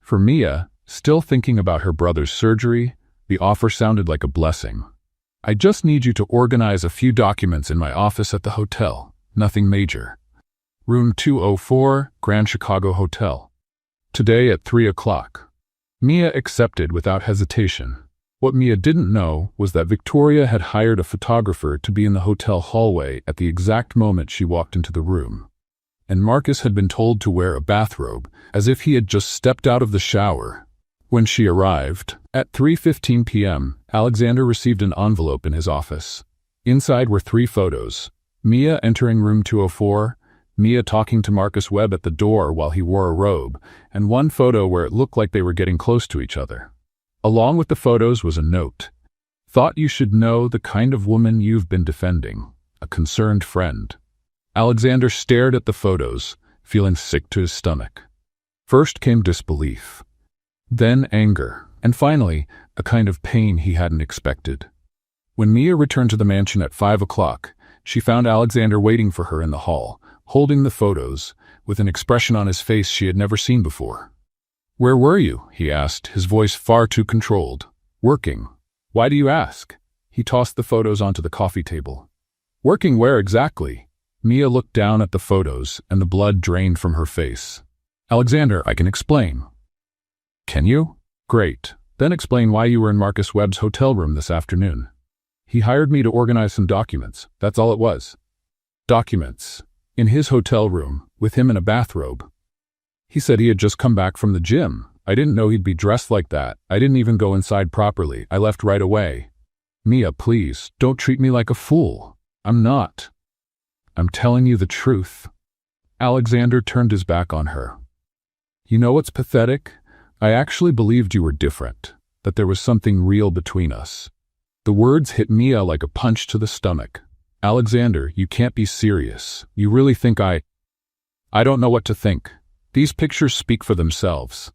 For Mia, still thinking about her brother's surgery, the offer sounded like a blessing. "I just need you to organize a few documents in my office at the hotel. Nothing major. Room 204, Grand Chicago Hotel. Today at 3 o'clock. Mia accepted without hesitation. What Mia didn't know was that Victoria had hired a photographer to be in the hotel hallway at the exact moment she walked into the room. And Marcus had been told to wear a bathrobe, as if he had just stepped out of the shower. When she arrived, at 3:15 p.m., Alexander received an envelope in his office. Inside were 3 photos. Mia entering room 204, Mia talking to Marcus Webb at the door while he wore a robe, and one photo where it looked like they were getting close to each other. Along with the photos was a note. "Thought you should know the kind of woman you've been defending. A concerned friend." Alexander stared at the photos, feeling sick to his stomach. First came disbelief. Then anger, and finally, a kind of pain he hadn't expected. When Mia returned to the mansion at 5 o'clock, she found Alexander waiting for her in the hall, holding the photos, with an expression on his face she had never seen before. "Where were you?" he asked, his voice far too controlled. "Working." "Why do you ask?" He tossed the photos onto the coffee table. "Working where exactly?" Mia looked down at the photos, and the blood drained from her face. "Alexander, I can explain." "Can you? Great. Then explain why you were in Marcus Webb's hotel room this afternoon." "He hired me to organize some documents. That's all it was." "Documents? In his hotel room, with him in a bathrobe." "He said he had just come back from the gym. I didn't know he'd be dressed like that. I didn't even go inside properly. I left right away." "Mia, please, don't treat me like a fool." "I'm not. I'm telling you the truth." Alexander turned his back on her. You know what's pathetic? I actually believed you were different, that there was something real between us. The words hit Mia like a punch to the stomach. Alexander, you can't be serious. You really think I don't know what to think. These pictures speak for themselves.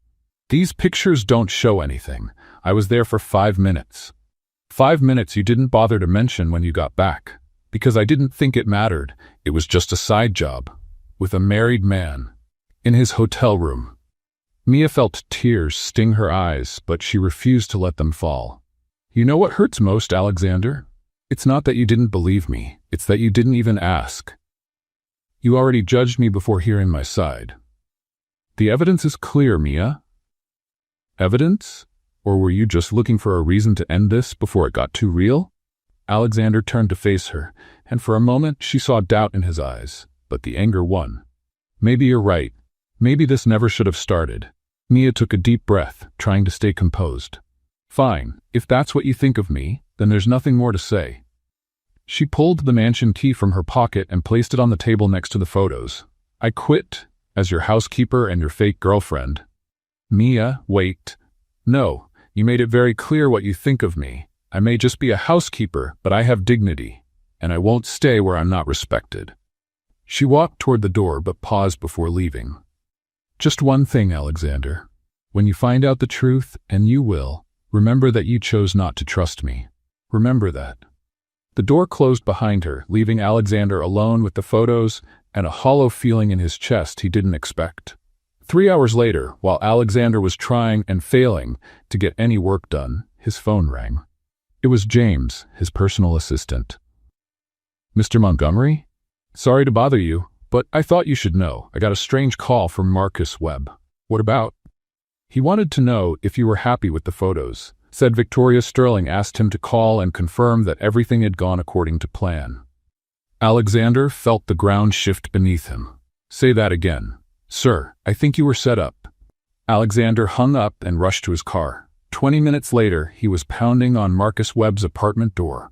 These pictures don't show anything. I was there for 5 minutes. 5 minutes you didn't bother to mention when you got back. Because I didn't think it mattered. It was just a side job. With a married man. In his hotel room. Mia felt tears sting her eyes, but she refused to let them fall. You know what hurts most, Alexander? It's not that you didn't believe me. It's that you didn't even ask. You already judged me before hearing my side. The evidence is clear, Mia. Evidence? Or were you just looking for a reason to end this before it got too real? Alexander turned to face her, and for a moment she saw doubt in his eyes, but the anger won. Maybe you're right. Maybe this never should have started. Mia took a deep breath, trying to stay composed. Fine, if that's what you think of me, then there's nothing more to say. She pulled the mansion key from her pocket and placed it on the table next to the photos. I quit, as your housekeeper and your fake girlfriend. Mia, wait. No, you made it very clear what you think of me. I may just be a housekeeper, but I have dignity, and I won't stay where I'm not respected. She walked toward the door but paused before leaving. Just one thing, Alexander. When you find out the truth, and you will, remember that you chose not to trust me. Remember that. The door closed behind her, leaving Alexander alone with the photos and a hollow feeling in his chest he didn't expect. 3 hours later, while Alexander was trying and failing to get any work done, his phone rang. It was James, his personal assistant. Mr. Montgomery? Sorry to bother you, but I thought you should know. I got a strange call from Marcus Webb. What about? He wanted to know if you were happy with the photos. Said Victoria Sterling asked him to call and confirm that everything had gone according to plan. Alexander felt the ground shift beneath him. Say that again. Sir, I think you were set up. Alexander hung up and rushed to his car. 20 minutes later, he was pounding on Marcus Webb's apartment door.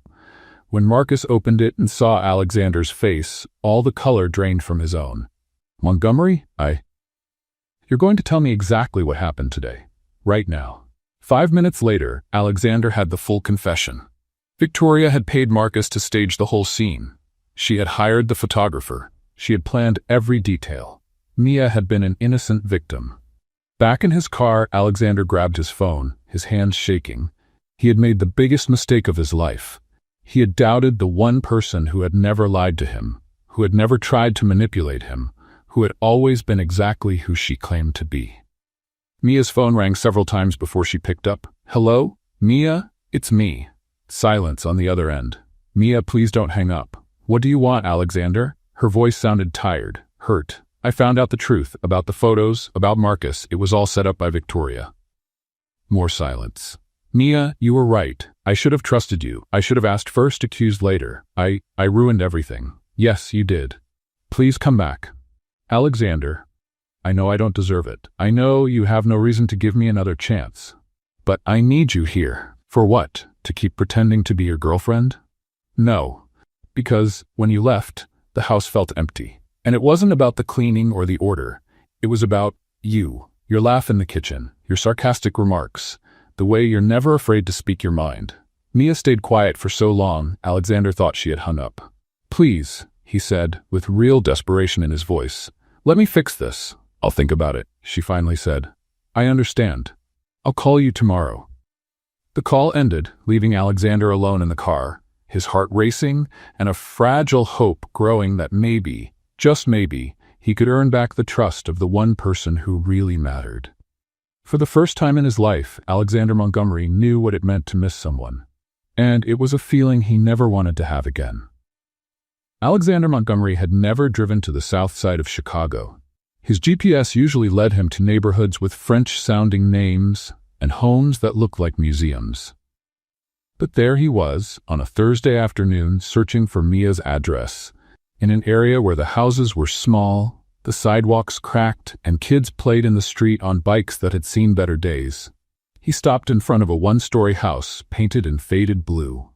When Marcus opened it and saw Alexander's face, all the color drained from his own. Montgomery, You're going to tell me exactly what happened today. Right now. 5 minutes later, Alexander had the full confession. Victoria had paid Marcus to stage the whole scene. She had hired the photographer. She had planned every detail. Mia had been an innocent victim. Back in his car, Alexander grabbed his phone, his hands shaking. He had made the biggest mistake of his life. He had doubted the one person who had never lied to him, who had never tried to manipulate him, who had always been exactly who she claimed to be. Mia's phone rang several times before she picked up. Hello? Mia? It's me. Silence on the other end. Mia, please don't hang up. What do you want, Alexander? Her voice sounded tired, hurt. I found out the truth about the photos, about Marcus. It was all set up by Victoria. More silence. Mia, you were right. I should have trusted you. I should have asked first, accused later. I ruined everything. Yes, you did. Please come back. Alexander, I know I don't deserve it. I know you have no reason to give me another chance. But I need you here. For what? To keep pretending to be your girlfriend? No. Because when you left, the house felt empty. And it wasn't about the cleaning or the order. It was about you. Your laugh in the kitchen. Your sarcastic remarks. The way you're never afraid to speak your mind. Mia stayed quiet for so long, Alexander thought she had hung up. Please, he said, with real desperation in his voice. Let me fix this. I'll think about it, she finally said. I understand. I'll call you tomorrow. The call ended, leaving Alexander alone in the car, his heart racing and a fragile hope growing that maybe, just maybe, he could earn back the trust of the one person who really mattered. For the first time in his life, Alexander Montgomery knew what it meant to miss someone. And it was a feeling he never wanted to have again. Alexander Montgomery had never driven to the south side of Chicago. His GPS usually led him to neighborhoods with French-sounding names and homes that looked like museums. But there he was, on a Thursday afternoon, searching for Mia's address, in an area where the houses were small, the sidewalks cracked, and kids played in the street on bikes that had seen better days. He stopped in front of a one-story house painted in faded blue.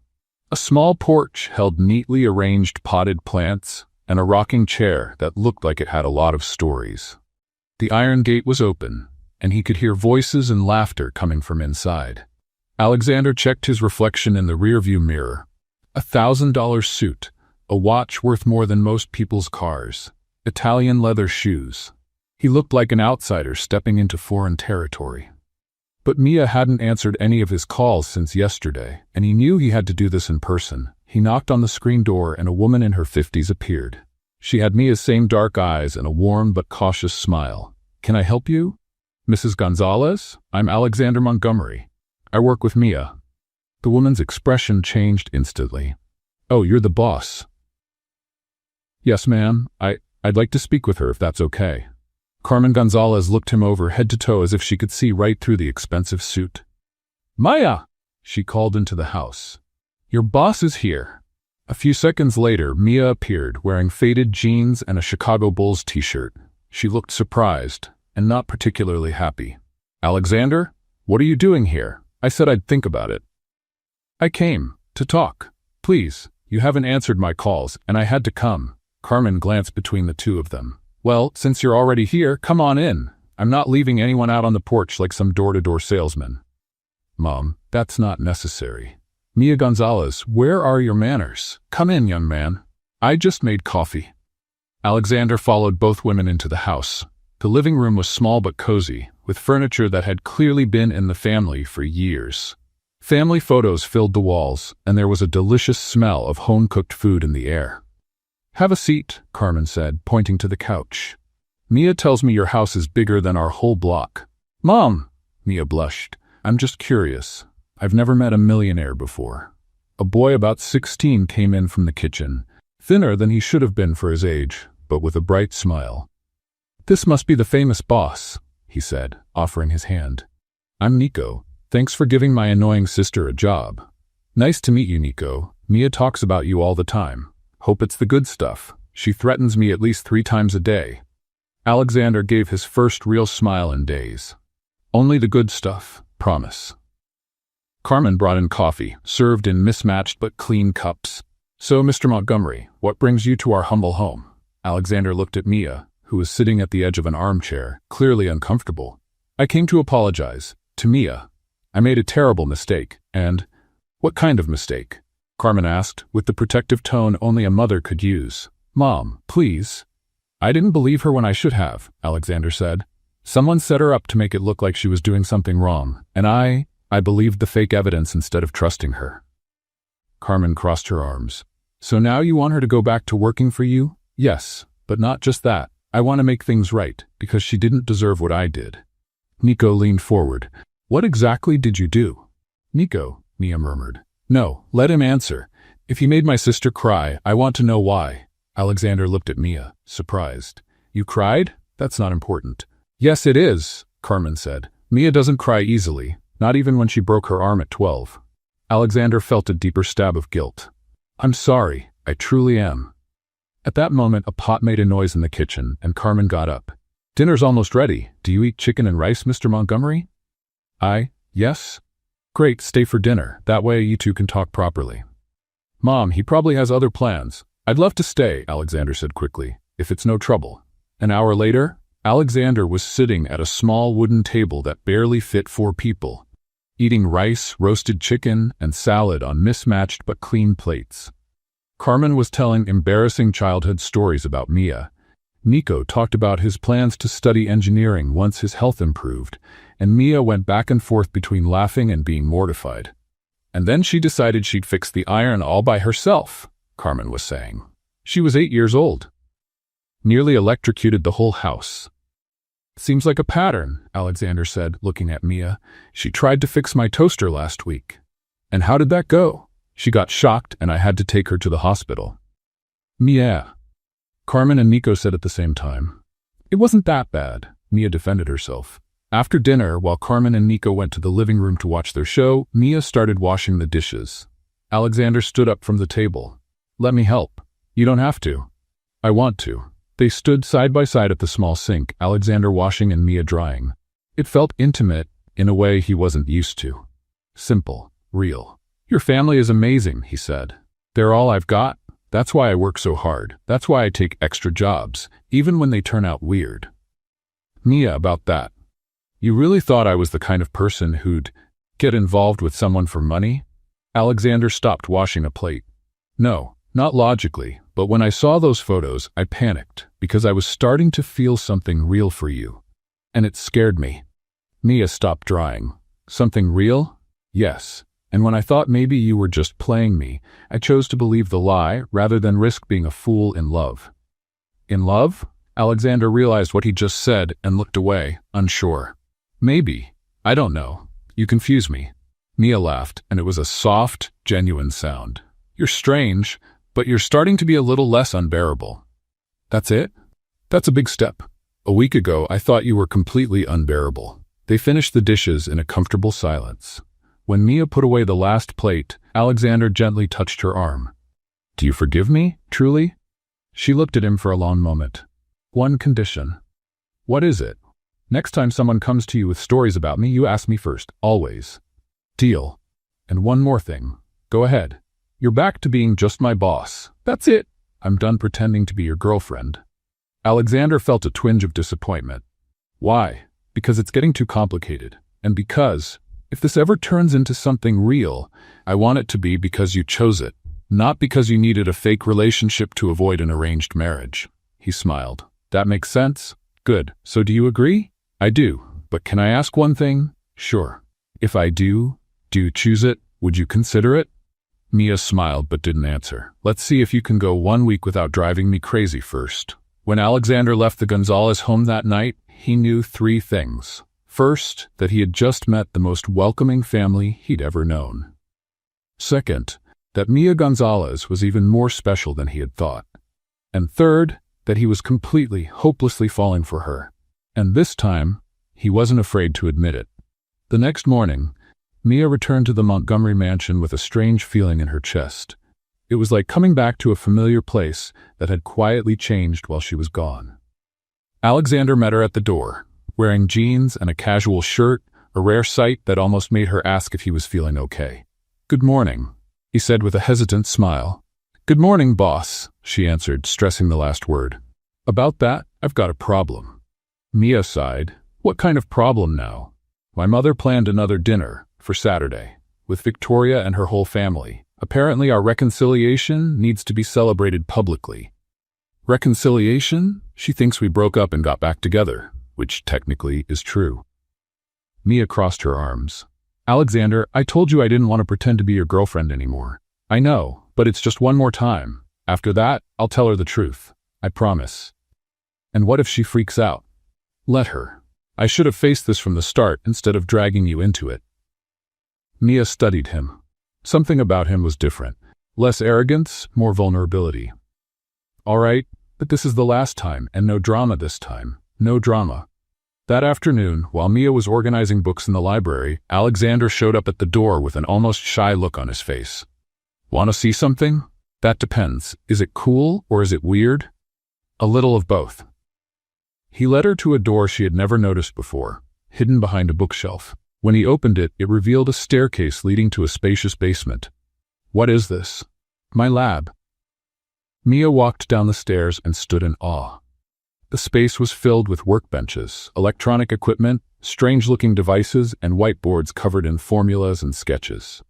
A small porch held neatly arranged potted plants, and a rocking chair that looked like it had a lot of stories. The iron gate was open, and he could hear voices and laughter coming from inside. Alexander checked his reflection in the rearview mirror. $1,000 suit, a watch worth more than most people's cars, Italian leather shoes. He looked like an outsider stepping into foreign territory. But Mia hadn't answered any of his calls since yesterday, and he knew he had to do this in person. He knocked on the screen door and a woman in her 50s appeared. She had Mia's same dark eyes and a warm but cautious smile. "Can I help you?" "Mrs. Gonzalez? I'm Alexander Montgomery. I work with Mia." The woman's expression changed instantly. "Oh, you're the boss." "Yes, ma'am. I'd like to speak with her if that's okay." Carmen Gonzalez looked him over head to toe as if she could see right through the expensive suit. "Maya!" she called into the house. "Your boss is here." A few seconds later, Mia appeared wearing faded jeans and a Chicago Bulls t-shirt. She looked surprised and not particularly happy. "Alexander, what are you doing here? I said I'd think about it." "I came to talk. Please, you haven't answered my calls, and I had to come." Carmen glanced between the two of them. "Well, since you're already here, come on in. I'm not leaving anyone out on the porch like some door-to-door salesman." "Mom, that's not necessary." "Mia Gonzalez, where are your manners? Come in, young man. I just made coffee." Alexander followed both women into the house. The living room was small but cozy, with furniture that had clearly been in the family for years. Family photos filled the walls, and there was a delicious smell of home-cooked food in the air. "Have a seat," Carmen said, pointing to the couch. "Mia tells me your house is bigger than our whole block." "Mom," Mia blushed, "I'm just curious. I've never met a millionaire before." A boy about 16 came in from the kitchen, thinner than he should have been for his age, but with a bright smile. "This must be the famous boss," he said, offering his hand. "I'm Nico. Thanks for giving my annoying sister a job." "Nice to meet you, Nico. Mia talks about you all the time. Hope it's the good stuff. She threatens me at least 3 times a day." Alexander gave his first real smile in days. "Only the good stuff, promise." Carmen brought in coffee, served in mismatched but clean cups. "So, Mr. Montgomery, what brings you to our humble home?" Alexander looked at Mia, who was sitting at the edge of an armchair, clearly uncomfortable. "I came to apologize to Mia. I made a terrible mistake, and—" "What kind of mistake?" Carmen asked, with the protective tone only a mother could use. "Mom, please." "I didn't believe her when I should have," Alexander said. "Someone set her up to make it look like she was doing something wrong, and I believed the fake evidence instead of trusting her." Carmen crossed her arms. "So now you want her to go back to working for you?" "Yes, but not just that. I want to make things right, because she didn't deserve what I did." Nico leaned forward. "What exactly did you do?" "Nico," Mia murmured. "No, let him answer. If he made my sister cry, I want to know why." Alexander looked at Mia, surprised. "You cried? That's not important." "Yes, it is," Carmen said. "Mia doesn't cry easily, not even when she broke her arm at 12. Alexander felt a deeper stab of guilt. "I'm sorry, I truly am." At that moment, a pot made a noise in the kitchen, and Carmen got up. "Dinner's almost ready. Do you eat chicken and rice, Mr. Montgomery?" Yes." "Great, stay for dinner. That way you two can talk properly." "Mom, he probably has other plans." "I'd love to stay," Alexander said quickly, "if it's no trouble." An hour later, Alexander was sitting at a small wooden table that barely fit 4 people, eating rice, roasted chicken, and salad on mismatched but clean plates. Carmen was telling embarrassing childhood stories about Mia. Nico talked about his plans to study engineering once his health improved, and Mia went back and forth between laughing and being mortified. "And then she decided she'd fix the iron all by herself," Carmen was saying. "She was 8 years old. Nearly electrocuted the whole house." "Seems like a pattern," Alexander said, looking at Mia. "She tried to fix my toaster last week." "And how did that go?" "She got shocked and I had to take her to the hospital." "Mia," Carmen and Nico said at the same time. "It wasn't that bad," Mia defended herself. After dinner, while Carmen and Nico went to the living room to watch their show, Mia started washing the dishes. Alexander stood up from the table. "Let me help." "You don't have to." "I want to." They stood side by side at the small sink, Alexander washing and Mia drying. It felt intimate in a way he wasn't used to. Simple, real. "Your family is amazing," he said. "They're all I've got. That's why I work so hard. That's why I take extra jobs, even when they turn out weird. Mia, about that. You really thought I was the kind of person who'd get involved with someone for money? Alexander stopped washing a plate. No, not logically, but when I saw those photos, I panicked because I was starting to feel something real for you. And it scared me. Mia stopped drying. Something real? Yes. And when I thought maybe you were just playing me, I chose to believe the lie rather than risk being a fool in love. In love? Alexander realized what he just said and looked away, unsure. Maybe. I don't know. You confuse me. Mia laughed, and it was a soft, genuine sound. You're strange, but you're starting to be a little less unbearable. That's it? That's a big step. A week ago, I thought you were completely unbearable. They finished the dishes in a comfortable silence. When Mia put away the last plate, Alexander gently touched her arm. Do you forgive me, truly? She looked at him for a long moment. One condition. What is it? Next time someone comes to you with stories about me, you ask me first, always. Deal. And one more thing. Go ahead. You're back to being just my boss. That's it. I'm done pretending to be your girlfriend. Alexander felt a twinge of disappointment. Why? Because it's getting too complicated. And because, if this ever turns into something real, I want it to be because you chose it, not because you needed a fake relationship to avoid an arranged marriage. He smiled. That makes sense? Good. So do you agree? I do. But can I ask one thing? Sure. If I do you choose it? Would you consider it? Mia smiled but didn't answer. Let's see if you can go 1 week without driving me crazy first. When Alexander left the Gonzalez home that night, he knew 3 things. First, that he had just met the most welcoming family he'd ever known. Second, that Mia Gonzalez was even more special than he had thought. And third, that he was completely, hopelessly falling for her. And this time, he wasn't afraid to admit it. The next morning, Mia returned to the Montgomery mansion with a strange feeling in her chest. It was like coming back to a familiar place that had quietly changed while she was gone. Alexander met her at the door, wearing jeans and a casual shirt, a rare sight that almost made her ask if he was feeling okay. Good morning, he said with a hesitant smile. Good morning, boss, she answered, stressing the last word. About that, I've got a problem. Mia sighed. What kind of problem now? My mother planned another dinner for Saturday with Victoria and her whole family. Apparently our reconciliation needs to be celebrated publicly. Reconciliation? She thinks we broke up and got back together, which technically is true. Mia crossed her arms. Alexander, I told you I didn't want to pretend to be your girlfriend anymore. I know, but it's just one more time. After that, I'll tell her the truth. I promise. And what if she freaks out? Let her. I should have faced this from the start instead of dragging you into it. Mia studied him. Something about him was different. Less arrogance, more vulnerability. All right, but this is the last time, and no drama this time. No drama. That afternoon, while Mia was organizing books in the library, Alexander showed up at the door with an almost shy look on his face. Want to see something? That depends. Is it cool or is it weird? A little of both. He led her to a door she had never noticed before, hidden behind a bookshelf. When he opened it, it revealed a staircase leading to a spacious basement. What is this? My lab. Mia walked down the stairs and stood in awe. The space was filled with workbenches, electronic equipment, strange-looking devices, and whiteboards covered in formulas and sketches.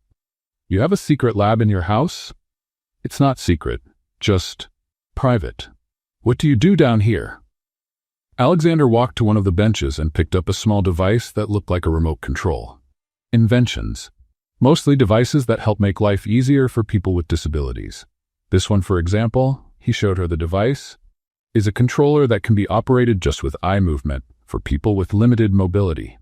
You have a secret lab in your house? It's not secret, just private. What do you do down here? Alexander walked to one of the benches and picked up a small device that looked like a remote control. Inventions. Mostly devices that help make life easier for people with disabilities. This one, for example, he showed her the device, is a controller that can be operated just with eye movement for people with limited mobility.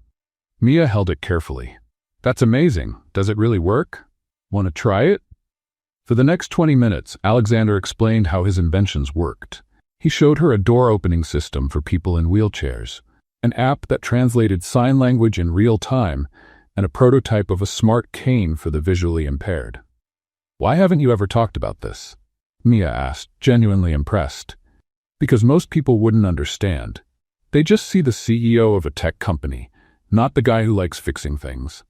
Mia held it carefully. That's amazing. Does it really work? Want to try it? For the next 20 minutes, Alexander explained how his inventions worked. He showed her a door-opening system for people in wheelchairs, an app that translated sign language in real time, and a prototype of a smart cane for the visually impaired. Why haven't you ever talked about this? Mia asked, genuinely impressed. Because most people wouldn't understand. They just see the CEO of a tech company, not the guy who likes fixing things.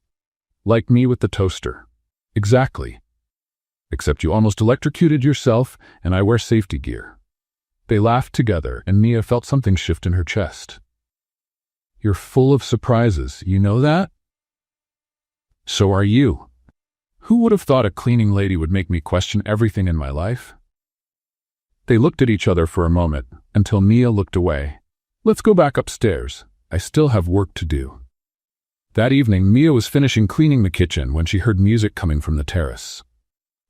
Like me with the toaster. Exactly. except you almost electrocuted yourself and I wear safety gear." They laughed together and Mia felt something shift in her chest. "You're full of surprises, you know that?" "So are you. Who would have thought a cleaning lady would make me question everything in my life?" They looked at each other for a moment, until Mia looked away. "Let's go back upstairs. I still have work to do." That evening, Mia was finishing cleaning the kitchen when she heard music coming from the terrace.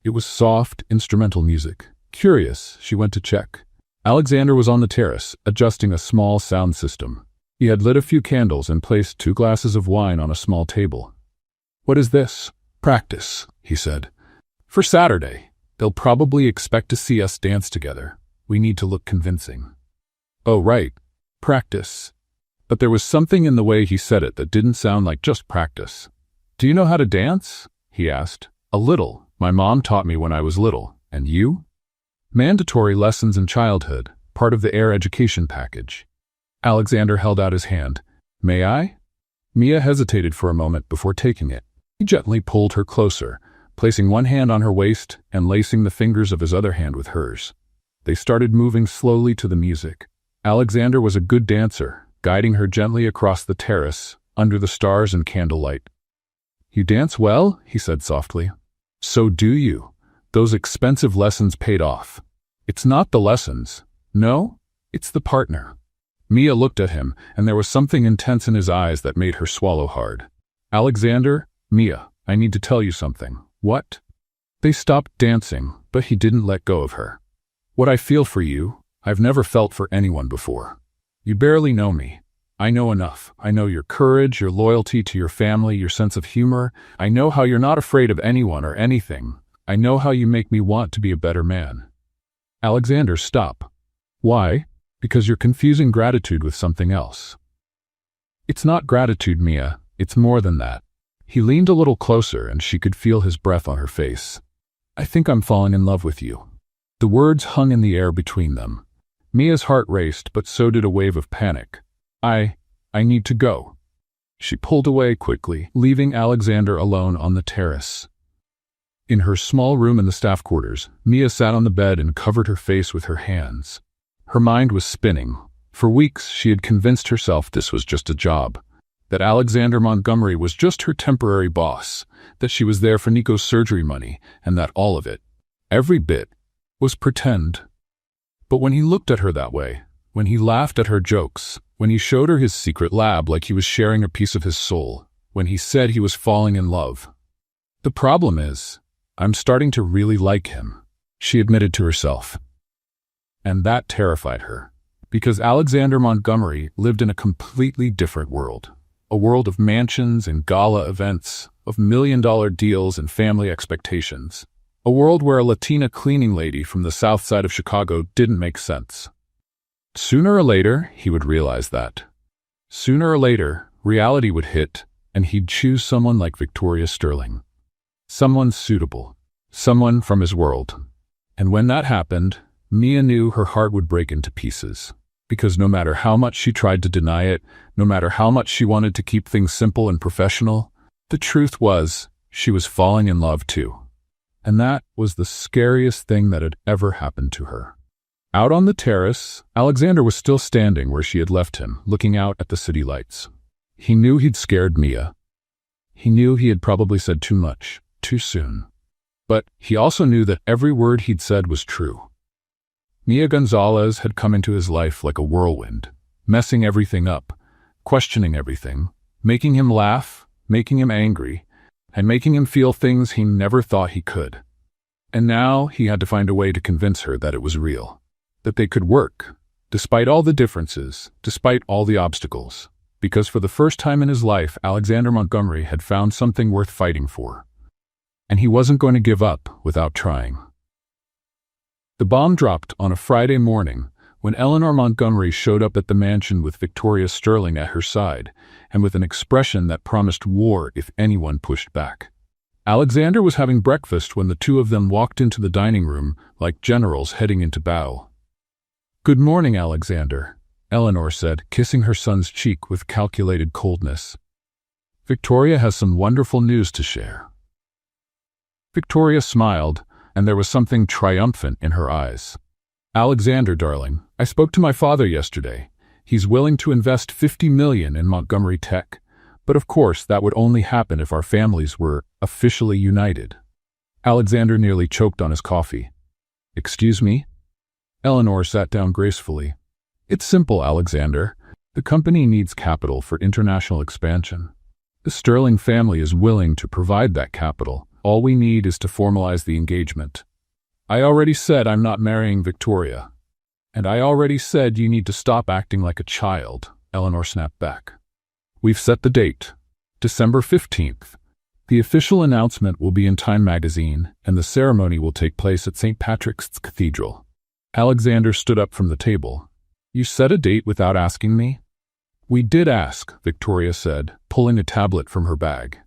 It was soft, instrumental music. Curious, she went to check. Alexander was on the terrace, adjusting a small sound system. He had lit a few candles and placed 2 glasses of wine on a small table. "What is this?" "Practice," he said. "For Saturday. They'll probably expect to see us dance together. We need to look convincing." "Oh, right. Practice." But there was something in the way he said it that didn't sound like just practice. "Do you know how to dance?" he asked. "A little. My mom taught me when I was little. And you?" "Mandatory lessons in childhood, part of the Air education package." Alexander held out his hand. "May I?" Mia hesitated for a moment before taking it. He gently pulled her closer, placing one hand on her waist and lacing the fingers of his other hand with hers. They started moving slowly to the music. Alexander was a good dancer, guiding her gently across the terrace, under the stars and candlelight. "You dance well," he said softly. "So do you. Those expensive lessons paid off." "It's not the lessons. No, it's the partner." Mia looked at him, and there was something intense in his eyes that made her swallow hard. "Alexander, Mia, I need to tell you something." "What?" They stopped dancing, but he didn't let go of her. "What I feel for you, I've never felt for anyone before. You barely know me. I know enough. I know your courage, your loyalty to your family, your sense of humor. I know how you're not afraid of anyone or anything. I know how you make me want to be a better man." "Alexander, stop." "Why?" "Because you're confusing gratitude with something else." "It's not gratitude, Mia. It's more than that." He leaned a little closer and she could feel his breath on her face. "I think I'm falling in love with you." The words hung in the air between them. Mia's heart raced, but so did a wave of panic. I need to go." She pulled away quickly, leaving Alexander alone on the terrace. In her small room in the staff quarters, Mia sat on the bed and covered her face with her hands. Her mind was spinning. For weeks, she had convinced herself this was just a job, that Alexander Montgomery was just her temporary boss, that she was there for Nico's surgery money, and that all of it, every bit, was pretend. But when he looked at her that way, when he laughed at her jokes, when he showed her his secret lab like he was sharing a piece of his soul, when he said he was falling in love. "The problem is, I'm starting to really like him," she admitted to herself. And that terrified her, because Alexander Montgomery lived in a completely different world. A world of mansions and gala events, of million-dollar deals and family expectations. A world where a Latina cleaning lady from the south side of Chicago didn't make sense. Sooner or later, he would realize that. Sooner or later, reality would hit, and he'd choose someone like Victoria Sterling. Someone suitable. Someone from his world. And when that happened, Mia knew her heart would break into pieces. Because no matter how much she tried to deny it, no matter how much she wanted to keep things simple and professional, the truth was, she was falling in love too. And that was the scariest thing that had ever happened to her. Out on the terrace, Alexander was still standing where she had left him, looking out at the city lights. He knew he'd scared Mia. He knew he had probably said too much, too soon. But he also knew that every word he'd said was true. Mia Gonzalez had come into his life like a whirlwind, messing everything up, questioning everything, making him laugh, making him angry, and making him feel things he never thought he could. And now he had to find a way to convince her that it was real, that they could work, despite all the differences, despite all the obstacles, because for the first time in his life, Alexander Montgomery had found something worth fighting for. And he wasn't going to give up without trying. The bomb dropped on a Friday morning when Eleanor Montgomery showed up at the mansion with Victoria Sterling at her side and with an expression that promised war if anyone pushed back. Alexander was having breakfast when the two of them walked into the dining room like generals heading into battle. "Good morning, Alexander," Eleanor said, kissing her son's cheek with calculated coldness. "Victoria has some wonderful news to share." Victoria smiled, and there was something triumphant in her eyes. "Alexander, darling, I spoke to my father yesterday. He's willing to invest $50 million in Montgomery Tech, but of course that would only happen if our families were officially united." Alexander nearly choked on his coffee. "Excuse me?" Eleanor sat down gracefully. "It's simple, Alexander. The company needs capital for international expansion. The Sterling family is willing to provide that capital. All we need is to formalize the engagement. I already said I'm not marrying Victoria. And I already said you need to stop acting like a child," Eleanor snapped back. "We've set the date. December 15th. The official announcement will be in Time magazine, and the ceremony will take place at St. Patrick's Cathedral." Alexander stood up from the table. "You set a date without asking me?" "We did ask," Victoria said, pulling a tablet from her bag.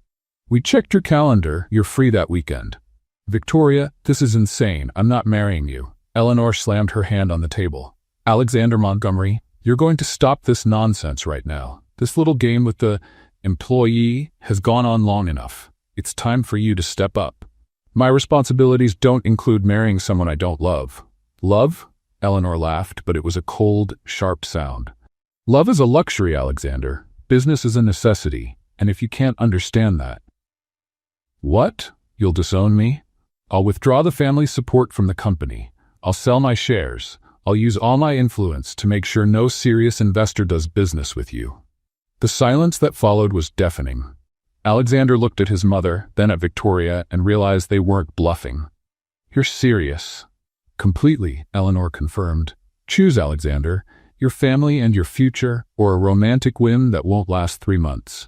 "We checked your calendar. You're free that weekend." "Victoria, this is insane. I'm not marrying you." Eleanor slammed her hand on the table. "Alexander Montgomery, you're going to stop this nonsense right now. This little game with the employee has gone on long enough. It's time for you to step up. My responsibilities don't include marrying someone I don't love." "Love?" Eleanor laughed, but it was a cold, sharp sound. "Love is a luxury, Alexander. Business is a necessity, and if you can't understand that—" "What? You'll disown me?" "I'll withdraw the family's support from the company. I'll sell my shares. I'll use all my influence to make sure no serious investor does business with you." The silence that followed was deafening. Alexander looked at his mother, then at Victoria, and realized they weren't bluffing. "You're serious." "Completely," Eleanor confirmed. "Choose, Alexander, your family and your future, or a romantic whim that won't last 3 months."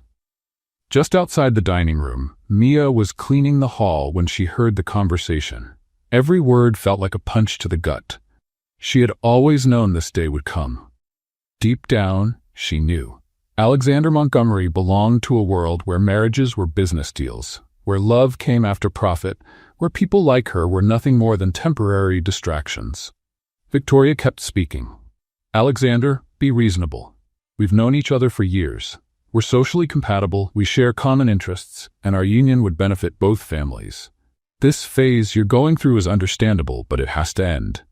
Just outside the dining room, Mia was cleaning the hall when she heard the conversation. Every word felt like a punch to the gut. She had always known this day would come. Deep down, she knew. Alexander Montgomery belonged to a world where marriages were business deals, where love came after profit, where people like her were nothing more than temporary distractions. Victoria kept speaking. "Alexander, be reasonable. We've known each other for years. We're socially compatible, we share common interests, and our union would benefit both families. This phase you're going through is understandable, but it has to end."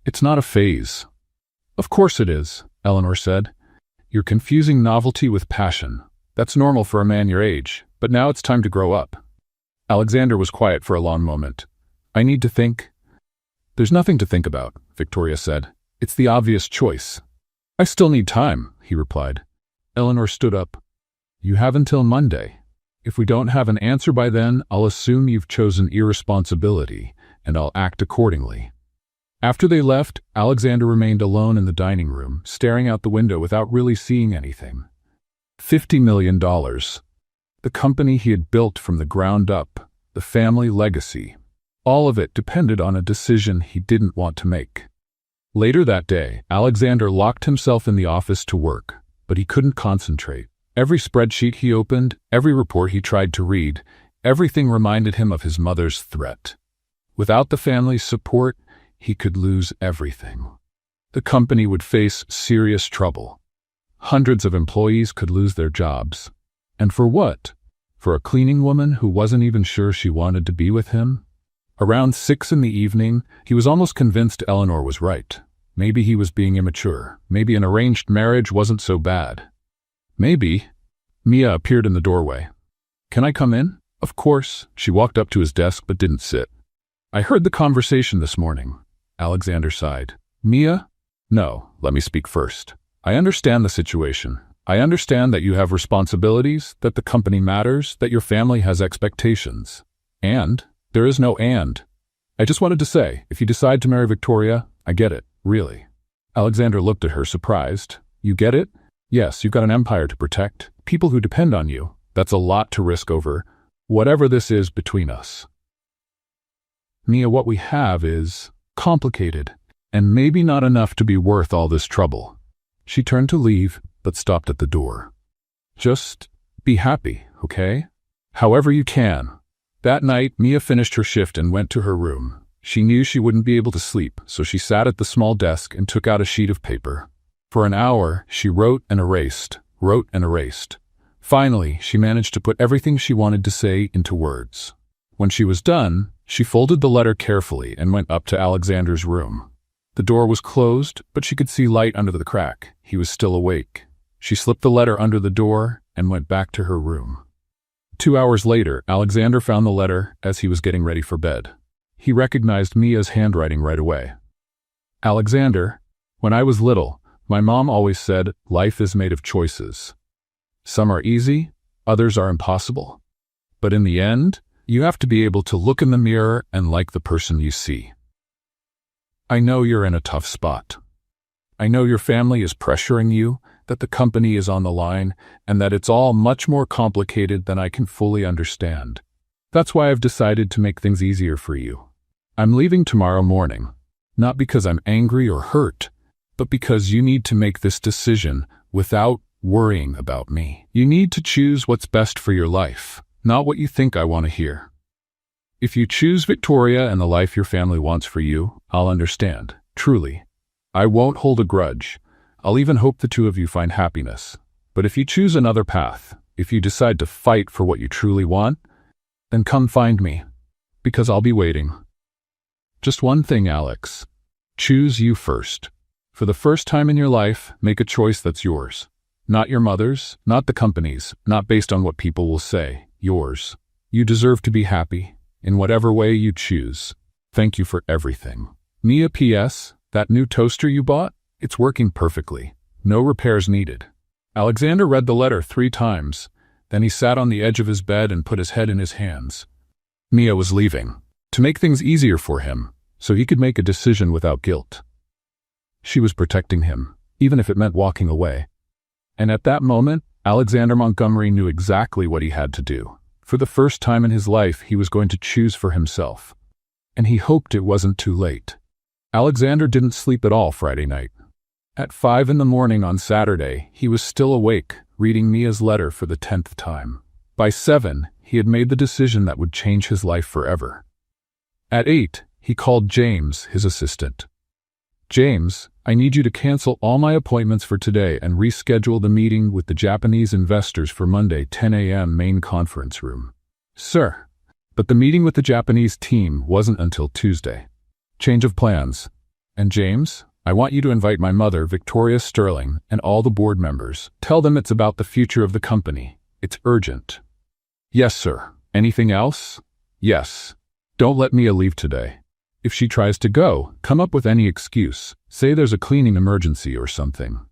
"It's not a phase." "Of course it is," Eleanor said. "You're confusing novelty with passion. That's normal for a man your age, but now it's time to grow up." Alexander was quiet for a long moment. "I need to think." "There's nothing to think about," Victoria said. "It's the obvious choice." "I still need time," he replied. Eleanor stood up. "You have until Monday. If we don't have an answer by then, I'll assume you've chosen irresponsibility, and I'll act accordingly." After they left, Alexander remained alone in the dining room, staring out the window without really seeing anything. $50 million. The company he had built from the ground up, the family legacy. All of it depended on a decision he didn't want to make. Later that day, Alexander locked himself in the office to work, but he couldn't concentrate. Every spreadsheet he opened, every report he tried to read, everything reminded him of his mother's threat. Without the family's support, he could lose everything. The company would face serious trouble. Hundreds of employees could lose their jobs. And for what? For a cleaning woman who wasn't even sure she wanted to be with him? Around 6 in the evening, he was almost convinced Eleanor was right. Maybe he was being immature. Maybe an arranged marriage wasn't so bad. Maybe. Mia appeared in the doorway. "Can I come in?" "Of course." She walked up to his desk but didn't sit. "I heard the conversation this morning." Alexander sighed. "Mia? No, let me speak first. I understand the situation. I understand that you have responsibilities, that the company matters, that your family has expectations. And there is no and. I just wanted to say, if you decide to marry Victoria, I get it, really." Alexander looked at her, surprised. "You get it? Yes, you've got an empire to protect, people who depend on you. That's a lot to risk over whatever this is between us. Mia, what we have is complicated, and maybe not enough to be worth all this trouble." She turned to leave, but stopped at the door. "Just be happy, okay? However you can." That night, Mia finished her shift and went to her room. She knew she wouldn't be able to sleep, so she sat at the small desk and took out a sheet of paper. For an hour, she wrote and erased, wrote and erased. Finally, she managed to put everything she wanted to say into words. When she was done, She folded the letter carefully and went up to Alexander's room. The door was closed, but she could see light under the crack. He was still awake. She slipped the letter under the door and went back to her room. 2 hours later, Alexander found the letter as he was getting ready for bed. He recognized Mia's handwriting right away. Alexander, when I was little, my mom always said, life is made of choices. Some are easy, others are impossible. But in the end, you have to be able to look in the mirror and like the person you see. I know you're in a tough spot. I know your family is pressuring you, that the company is on the line, and that it's all much more complicated than I can fully understand. That's why I've decided to make things easier for you. I'm leaving tomorrow morning, not because I'm angry or hurt, but because you need to make this decision without worrying about me. You need to choose what's best for your life, not what you think I want to hear. If you choose Victoria and the life your family wants for you, I'll understand, truly. I won't hold a grudge. I'll even hope the two of you find happiness. But if you choose another path, if you decide to fight for what you truly want, then come find me, because I'll be waiting. Just one thing, Alex. Choose you first. For the first time in your life, make a choice that's yours. Not your mother's, not the company's, not based on what people will say. Yours. You deserve to be happy, in whatever way you choose. Thank you for everything. Mia, P.S. That new toaster you bought? It's working perfectly. No repairs needed. Alexander read the letter 3 times. Then he sat on the edge of his bed and put his head in his hands. Mia was leaving. To make things easier for him, so he could make a decision without guilt. She was protecting him, even if it meant walking away. And at that moment, Alexander Montgomery knew exactly what he had to do. For the first time in his life, he was going to choose for himself. And he hoped it wasn't too late. Alexander didn't sleep at all Friday night. At 5 in the morning on Saturday, he was still awake, reading Mia's letter for the 10th time. By 7, he had made the decision that would change his life forever. At 8, he called James, his assistant. James, I need you to cancel all my appointments for today and reschedule the meeting with the Japanese investors for Monday, 10 a.m. main conference room. Sir. But the meeting with the Japanese team wasn't until Tuesday. Change of plans. And James, I want you to invite my mother, Victoria Sterling, and all the board members. Tell them it's about the future of the company. It's urgent. Yes, sir. Anything else? Yes. Don't let Mia leave today. If she tries to go, come up with any excuse. Say there's a cleaning emergency or something.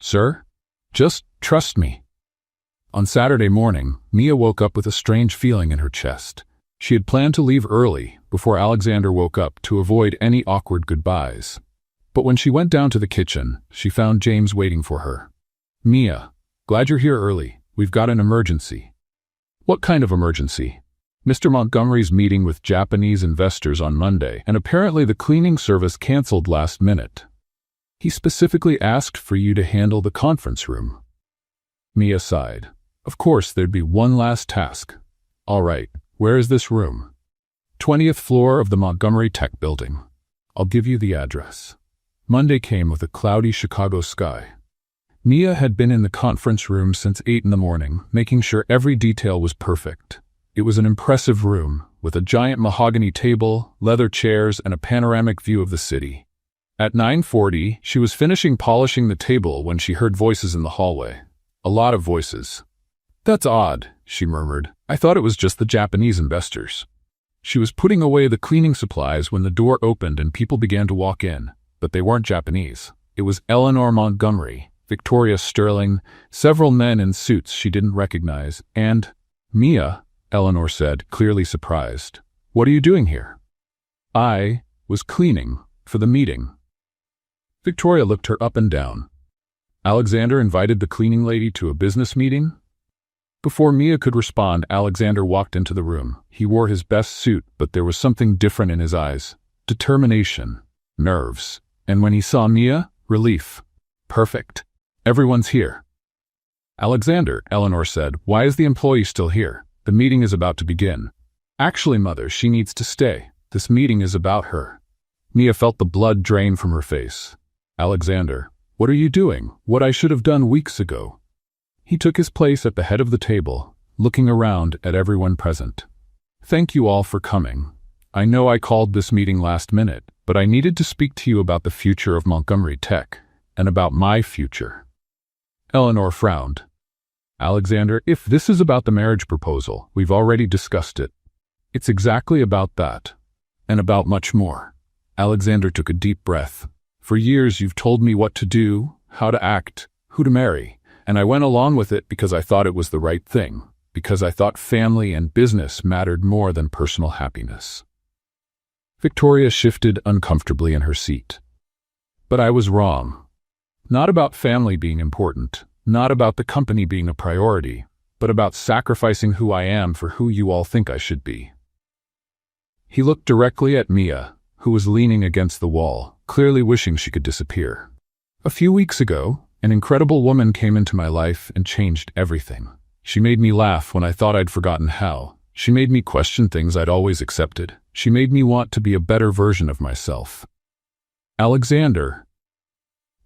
Sir? Just trust me. On Saturday morning, Mia woke up with a strange feeling in her chest. She had planned to leave early, before Alexander woke up, to avoid any awkward goodbyes. But when she went down to the kitchen, she found James waiting for her. Mia, glad you're here early. We've got an emergency. What kind of emergency? Mr. Montgomery's meeting with Japanese investors on Monday, and apparently the cleaning service canceled last minute. He specifically asked for you to handle the conference room. Mia sighed. Of course, there'd be one last task. All right, where is this room? 20th floor of the Montgomery Tech Building. I'll give you the address. Monday came with a cloudy Chicago sky. Mia had been in the conference room since 8 in the morning, making sure every detail was perfect. It was an impressive room, with a giant mahogany table, leather chairs, and a panoramic view of the city. At 9:40, she was finishing polishing the table when she heard voices in the hallway. A lot of voices. That's odd, she murmured. I thought it was just the Japanese investors. She was putting away the cleaning supplies when the door opened and people began to walk in, but they weren't Japanese. It was Eleanor Montgomery, Victoria Sterling, several men in suits she didn't recognize, and Mia, Eleanor said, clearly surprised. What are you doing here? I was cleaning for the meeting. Victoria looked her up and down. Alexander invited the cleaning lady to a business meeting? Before Mia could respond, Alexander walked into the room. He wore his best suit, but there was something different in his eyes. Determination. Nerves. And when he saw Mia, relief. Perfect. Everyone's here. Alexander, Eleanor said, why is the employee still here? The meeting is about to begin. Actually, Mother, she needs to stay. This meeting is about her. Mia felt the blood drain from her face. Alexander, what are you doing? What I should have done weeks ago. He took his place at the head of the table, looking around at everyone present. Thank you all for coming. I know I called this meeting last minute, but I needed to speak to you about the future of Montgomery Tech, and about my future." Eleanor frowned. "Alexander, if this is about the marriage proposal, we've already discussed it. It's exactly about that, and about much more." Alexander took a deep breath. "For years you've told me what to do, how to act, who to marry, and I went along with it because I thought it was the right thing, because I thought family and business mattered more than personal happiness." Victoria shifted uncomfortably in her seat. "But I was wrong. Not about family being important, not about the company being a priority, but about sacrificing who I am for who you all think I should be." He looked directly at Mia, who was leaning against the wall, clearly wishing she could disappear. "A few weeks ago, an incredible woman came into my life and changed everything. She made me laugh when I thought I'd forgotten how. She made me question things I'd always accepted. She made me want to be a better version of myself." "Alexander,"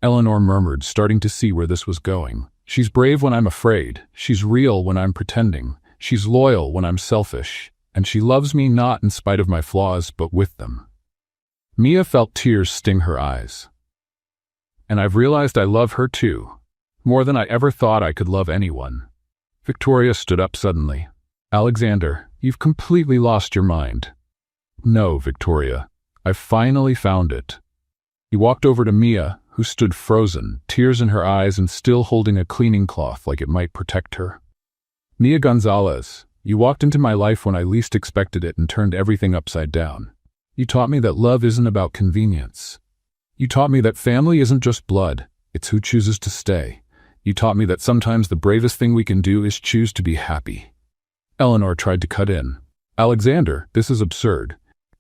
Eleanor murmured, starting to see where this was going. "She's brave when I'm afraid. She's real when I'm pretending. She's loyal when I'm selfish. And she loves me not in spite of my flaws, but with them." Mia felt tears sting her eyes. "And I've realized I love her too. More than I ever thought I could love anyone." Victoria stood up suddenly. "Alexander, you've completely lost your mind." "No, Victoria. I've finally found it." He walked over to Mia, who stood frozen, tears in her eyes and still holding a cleaning cloth like it might protect her. "Mia Gonzalez, you walked into my life when I least expected it and turned everything upside down. You taught me that love isn't about convenience. You taught me that family isn't just blood, it's who chooses to stay. You taught me that sometimes the bravest thing we can do is choose to be happy." Eleanor tried to cut in. "Alexander, this is absurd.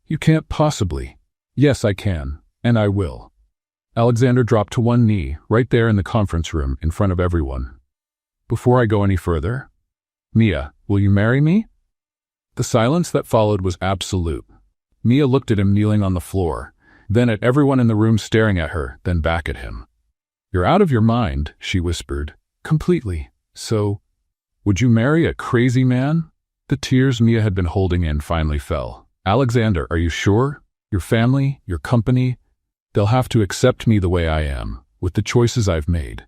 You can't possibly." "Yes, I can, and I will." Alexander dropped to one knee, right there in the conference room, in front of everyone. "Before I go any further, Mia, will you marry me?" The silence that followed was absolute. Mia looked at him kneeling on the floor, then at everyone in the room staring at her, then back at him. "You're out of your mind," she whispered. "Completely. So, would you marry a crazy man?" The tears Mia had been holding in finally fell. "Alexander, are you sure? Your family, your company, they'll have to accept me the way I am, with the choices I've made.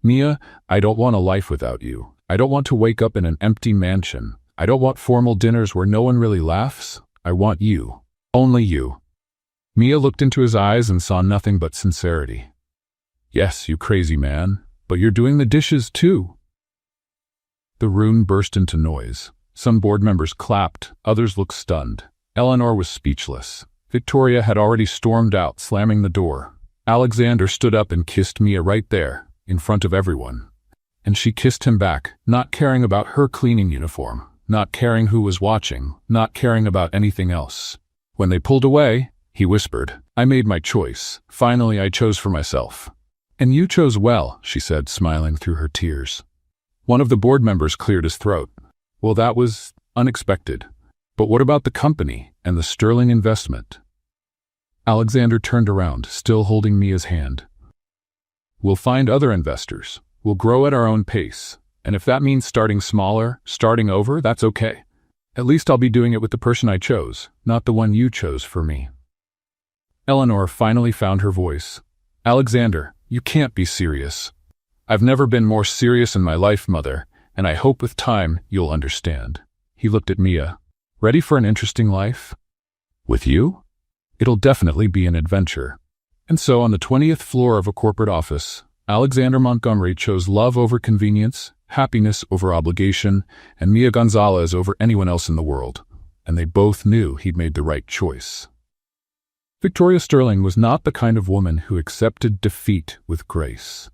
Mia, I don't want a life without you. I don't want to wake up in an empty mansion. I don't want formal dinners where no one really laughs. I want you. Only you." Mia looked into his eyes and saw nothing but sincerity. "Yes, you crazy man, but you're doing the dishes too." The room burst into noise. Some board members clapped, others looked stunned. Eleanor was speechless. Victoria had already stormed out, slamming the door. Alexander stood up and kissed Mia right there, in front of everyone. And she kissed him back, not caring about her cleaning uniform, not caring who was watching, not caring about anything else. When they pulled away, he whispered, "I made my choice. Finally, I chose for myself." "And you chose well," she said, smiling through her tears. One of the board members cleared his throat. "Well, that was unexpected. But what about the company and the sterling investment?" Alexander turned around, still holding Mia's hand. "We'll find other investors. We'll grow at our own pace. And if that means starting smaller, starting over, that's okay. At least I'll be doing it with the person I chose, not the one you chose for me." Eleanor finally found her voice. "Alexander, you can't be serious. I've never been more serious in my life, Mother, and I hope with time you'll understand." He looked at Mia. "Ready for an interesting life? With you? It'll definitely be an adventure." And so on the 20th floor of a corporate office, Alexander Montgomery chose love over convenience, happiness over obligation, and Mia Gonzalez over anyone else in the world. And they both knew he'd made the right choice. Victoria Sterling was not the kind of woman who accepted defeat with grace.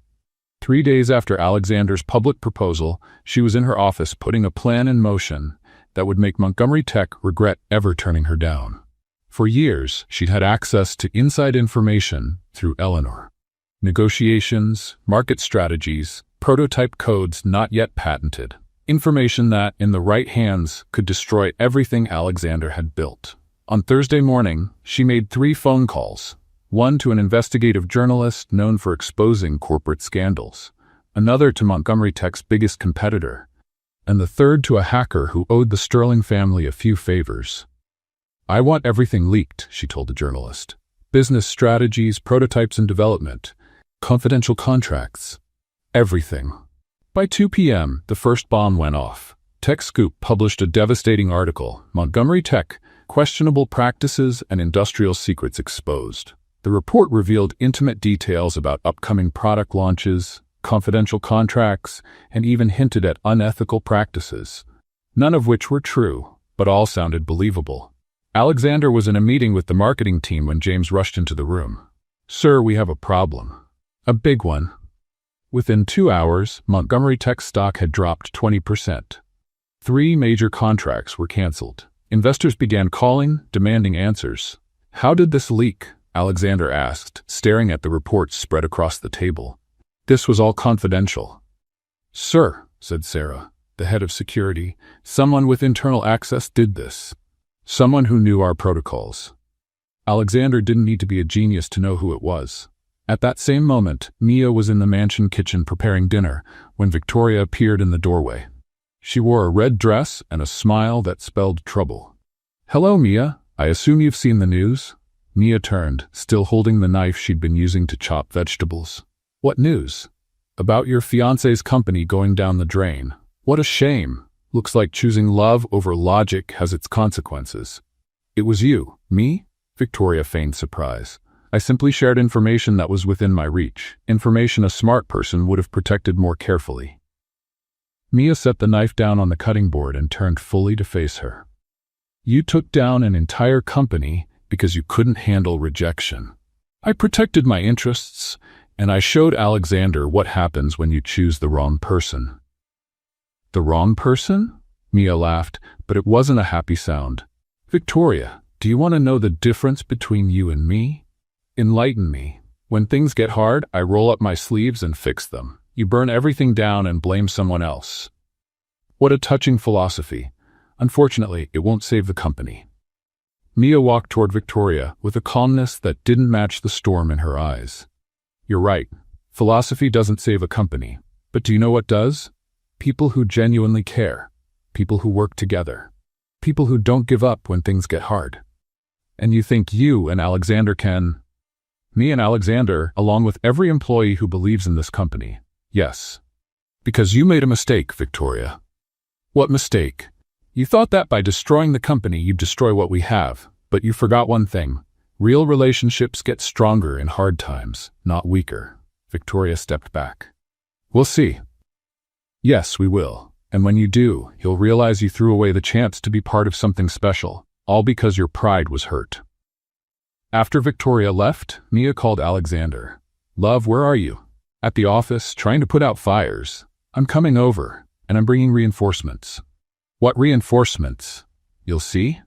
3 days after Alexander's public proposal, she was in her office putting a plan in motion that would make Montgomery Tech regret ever turning her down. For years, she'd had access to inside information through Eleanor. Negotiations, market strategies, prototype codes not yet patented. Information that, in the right hands, could destroy everything Alexander had built. On Thursday morning, she made 3 phone calls. One to an investigative journalist known for exposing corporate scandals, another to Montgomery Tech's biggest competitor, and the third to a hacker who owed the Sterling family a few favors. I want everything leaked, she told the journalist. Business strategies, prototypes and development, confidential contracts, everything. By 2 p.m., the first bomb went off. TechScoop published a devastating article, Montgomery Tech, Questionable Practices and Industrial Secrets Exposed. The report revealed intimate details about upcoming product launches, confidential contracts, and even hinted at unethical practices. None of which were true, but all sounded believable. Alexander was in a meeting with the marketing team when James rushed into the room. Sir, we have a problem. A big one. Within 2 hours, Montgomery Tech stock had dropped 20%. 3 major contracts were canceled. Investors began calling, demanding answers. How did this leak? Alexander asked, staring at the reports spread across the table. This was all confidential. Sir, said Sarah, the head of security, someone with internal access did this. Someone who knew our protocols. Alexander didn't need to be a genius to know who it was. At that same moment, Mia was in the mansion kitchen preparing dinner when Victoria appeared in the doorway. She wore a red dress and a smile that spelled trouble. Hello, Mia. I assume you've seen the news? Mia turned, still holding the knife she'd been using to chop vegetables. What news? About your fiancé's company going down the drain. What a shame. Looks like choosing love over logic has its consequences. It was you. Me? Victoria feigned surprise. I simply shared information that was within my reach, information a smart person would have protected more carefully. Mia set the knife down on the cutting board and turned fully to face her. You took down an entire company because you couldn't handle rejection. I protected my interests, and I showed Alexander what happens when you choose the wrong person. The wrong person? Mia laughed, but it wasn't a happy sound. Victoria, do you want to know the difference between you and me? Enlighten me. When things get hard, I roll up my sleeves and fix them. You burn everything down and blame someone else. What a touching philosophy. Unfortunately, it won't save the company. Mia walked toward Victoria with a calmness that didn't match the storm in her eyes. You're right. Philosophy doesn't save a company. But do you know what does? People who genuinely care. People who work together. People who don't give up when things get hard. And you think you and Alexander can? Me and Alexander, along with every employee who believes in this company. Yes. Because you made a mistake, Victoria. What mistake? You thought that by destroying the company you'd destroy what we have, but you forgot one thing. Real relationships get stronger in hard times, not weaker. Victoria stepped back. We'll see. Yes, we will. And when you do, you'll realize you threw away the chance to be part of something special, all because your pride was hurt. After Victoria left, Mia called Alexander. Love, where are you? At the office, trying to put out fires. I'm coming over, and I'm bringing reinforcements. What reinforcements? You'll see.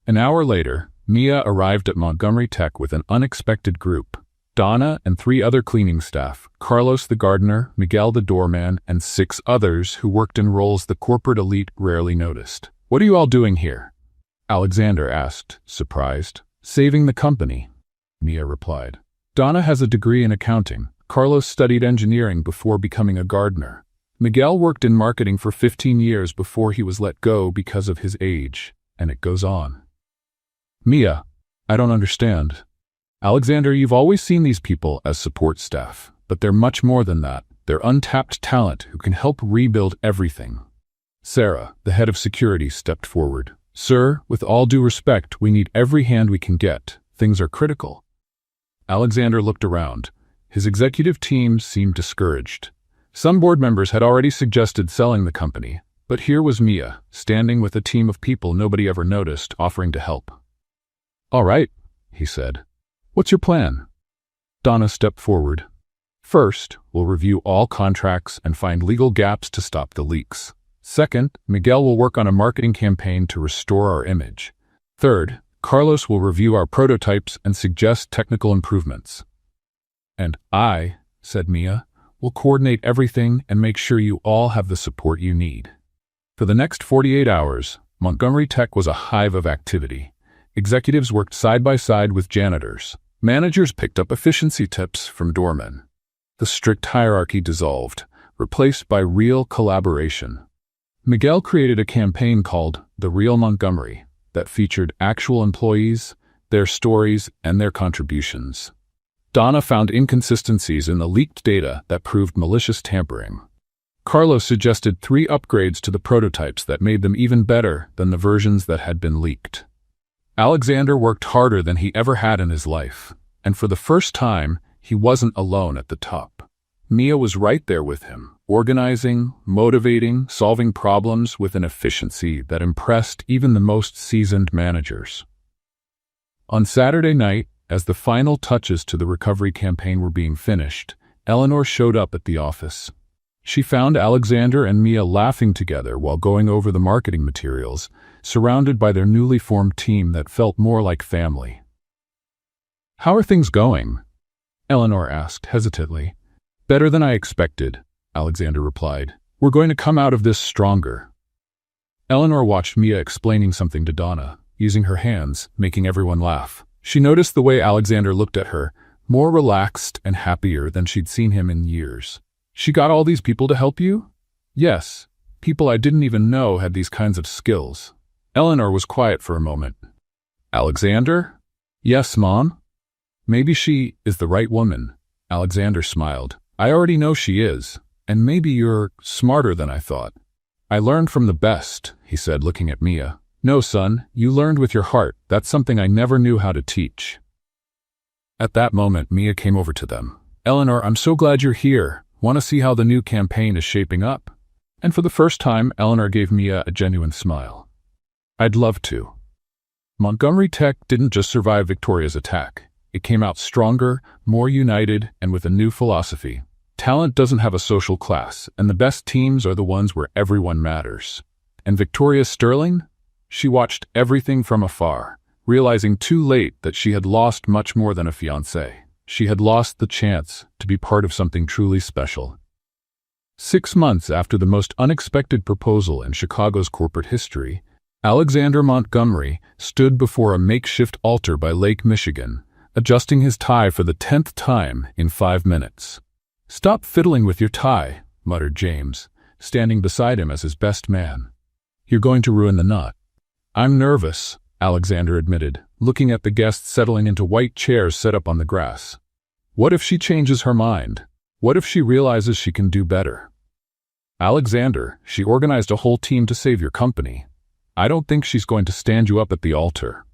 An hour later, Mia arrived at Montgomery Tech with an unexpected group. Donna and 3 other cleaning staff, Carlos the gardener, Miguel the doorman, and 6 others who worked in roles the corporate elite rarely noticed. What are you all doing here? Alexander asked, surprised. Saving the company, Mia replied. Donna has a degree in accounting. Carlos studied engineering before becoming a gardener. Miguel worked in marketing for 15 years before he was let go because of his age, and it goes on. Mia, I don't understand. Alexander, you've always seen these people as support staff, but they're much more than that. They're untapped talent who can help rebuild everything. Sarah, the head of security, stepped forward. Sir, with all due respect, we need every hand we can get. Things are critical. Alexander looked around. His executive team seemed discouraged. Some board members had already suggested selling the company, but here was Mia, standing with a team of people nobody ever noticed, offering to help. All right, he said. What's your plan? Donna stepped forward. First, we'll review all contracts and find legal gaps to stop the leaks. Second, Miguel will work on a marketing campaign to restore our image. Third, Carlos will review our prototypes and suggest technical improvements. And I, said Mia, will coordinate everything and make sure you all have the support you need. For the next 48 hours, Montgomery Tech was a hive of activity. Executives worked side by side with janitors. Managers picked up efficiency tips from doormen. The strict hierarchy dissolved, replaced by real collaboration. Miguel created a campaign called The Real Montgomery, that featured actual employees, their stories, and their contributions. Donna found inconsistencies in the leaked data that proved malicious tampering. Carlos suggested 3 upgrades to the prototypes that made them even better than the versions that had been leaked. Alexander worked harder than he ever had in his life, and for the first time, he wasn't alone at the top. Mia was right there with him, organizing, motivating, solving problems with an efficiency that impressed even the most seasoned managers. On Saturday night, as the final touches to the recovery campaign were being finished, Eleanor showed up at the office. She found Alexander and Mia laughing together while going over the marketing materials, surrounded by their newly formed team that felt more like family. "How are things going?" Eleanor asked hesitantly. "Better than I expected," Alexander replied. "We're going to come out of this stronger." Eleanor watched Mia explaining something to Donna, using her hands, making everyone laugh. She noticed the way Alexander looked at her, more relaxed and happier than she'd seen him in years. "She got all these people to help you?" "Yes, people I didn't even know had these kinds of skills." Eleanor was quiet for a moment. "Alexander?" "Yes, Mom?" "Maybe she is the right woman." Alexander smiled. "I already know she is, and maybe you're smarter than I thought." "I learned from the best," he said, looking at Mia. "No, son, you learned with your heart. That's something I never knew how to teach." At that moment, Mia came over to them. "Eleanor, I'm so glad you're here. Want to see how the new campaign is shaping up?" And for the first time, Eleanor gave Mia a genuine smile. "I'd love to." Montgomery Tech didn't just survive Victoria's attack. It came out stronger, more united, and with a new philosophy. Talent doesn't have a social class, and the best teams are the ones where everyone matters. And Victoria Sterling? She watched everything from afar, realizing too late that she had lost much more than a fiancé. She had lost the chance to be part of something truly special. 6 months after the most unexpected proposal in Chicago's corporate history, Alexander Montgomery stood before a makeshift altar by Lake Michigan, adjusting his tie for the 10th time in 5 minutes. "Stop fiddling with your tie," muttered James, standing beside him as his best man. "You're going to ruin the knot." "I'm nervous," Alexander admitted, looking at the guests settling into white chairs set up on the grass. "What if she changes her mind? What if she realizes she can do better?" "Alexander, she organized a whole team to save your company. I don't think she's going to stand you up at the altar."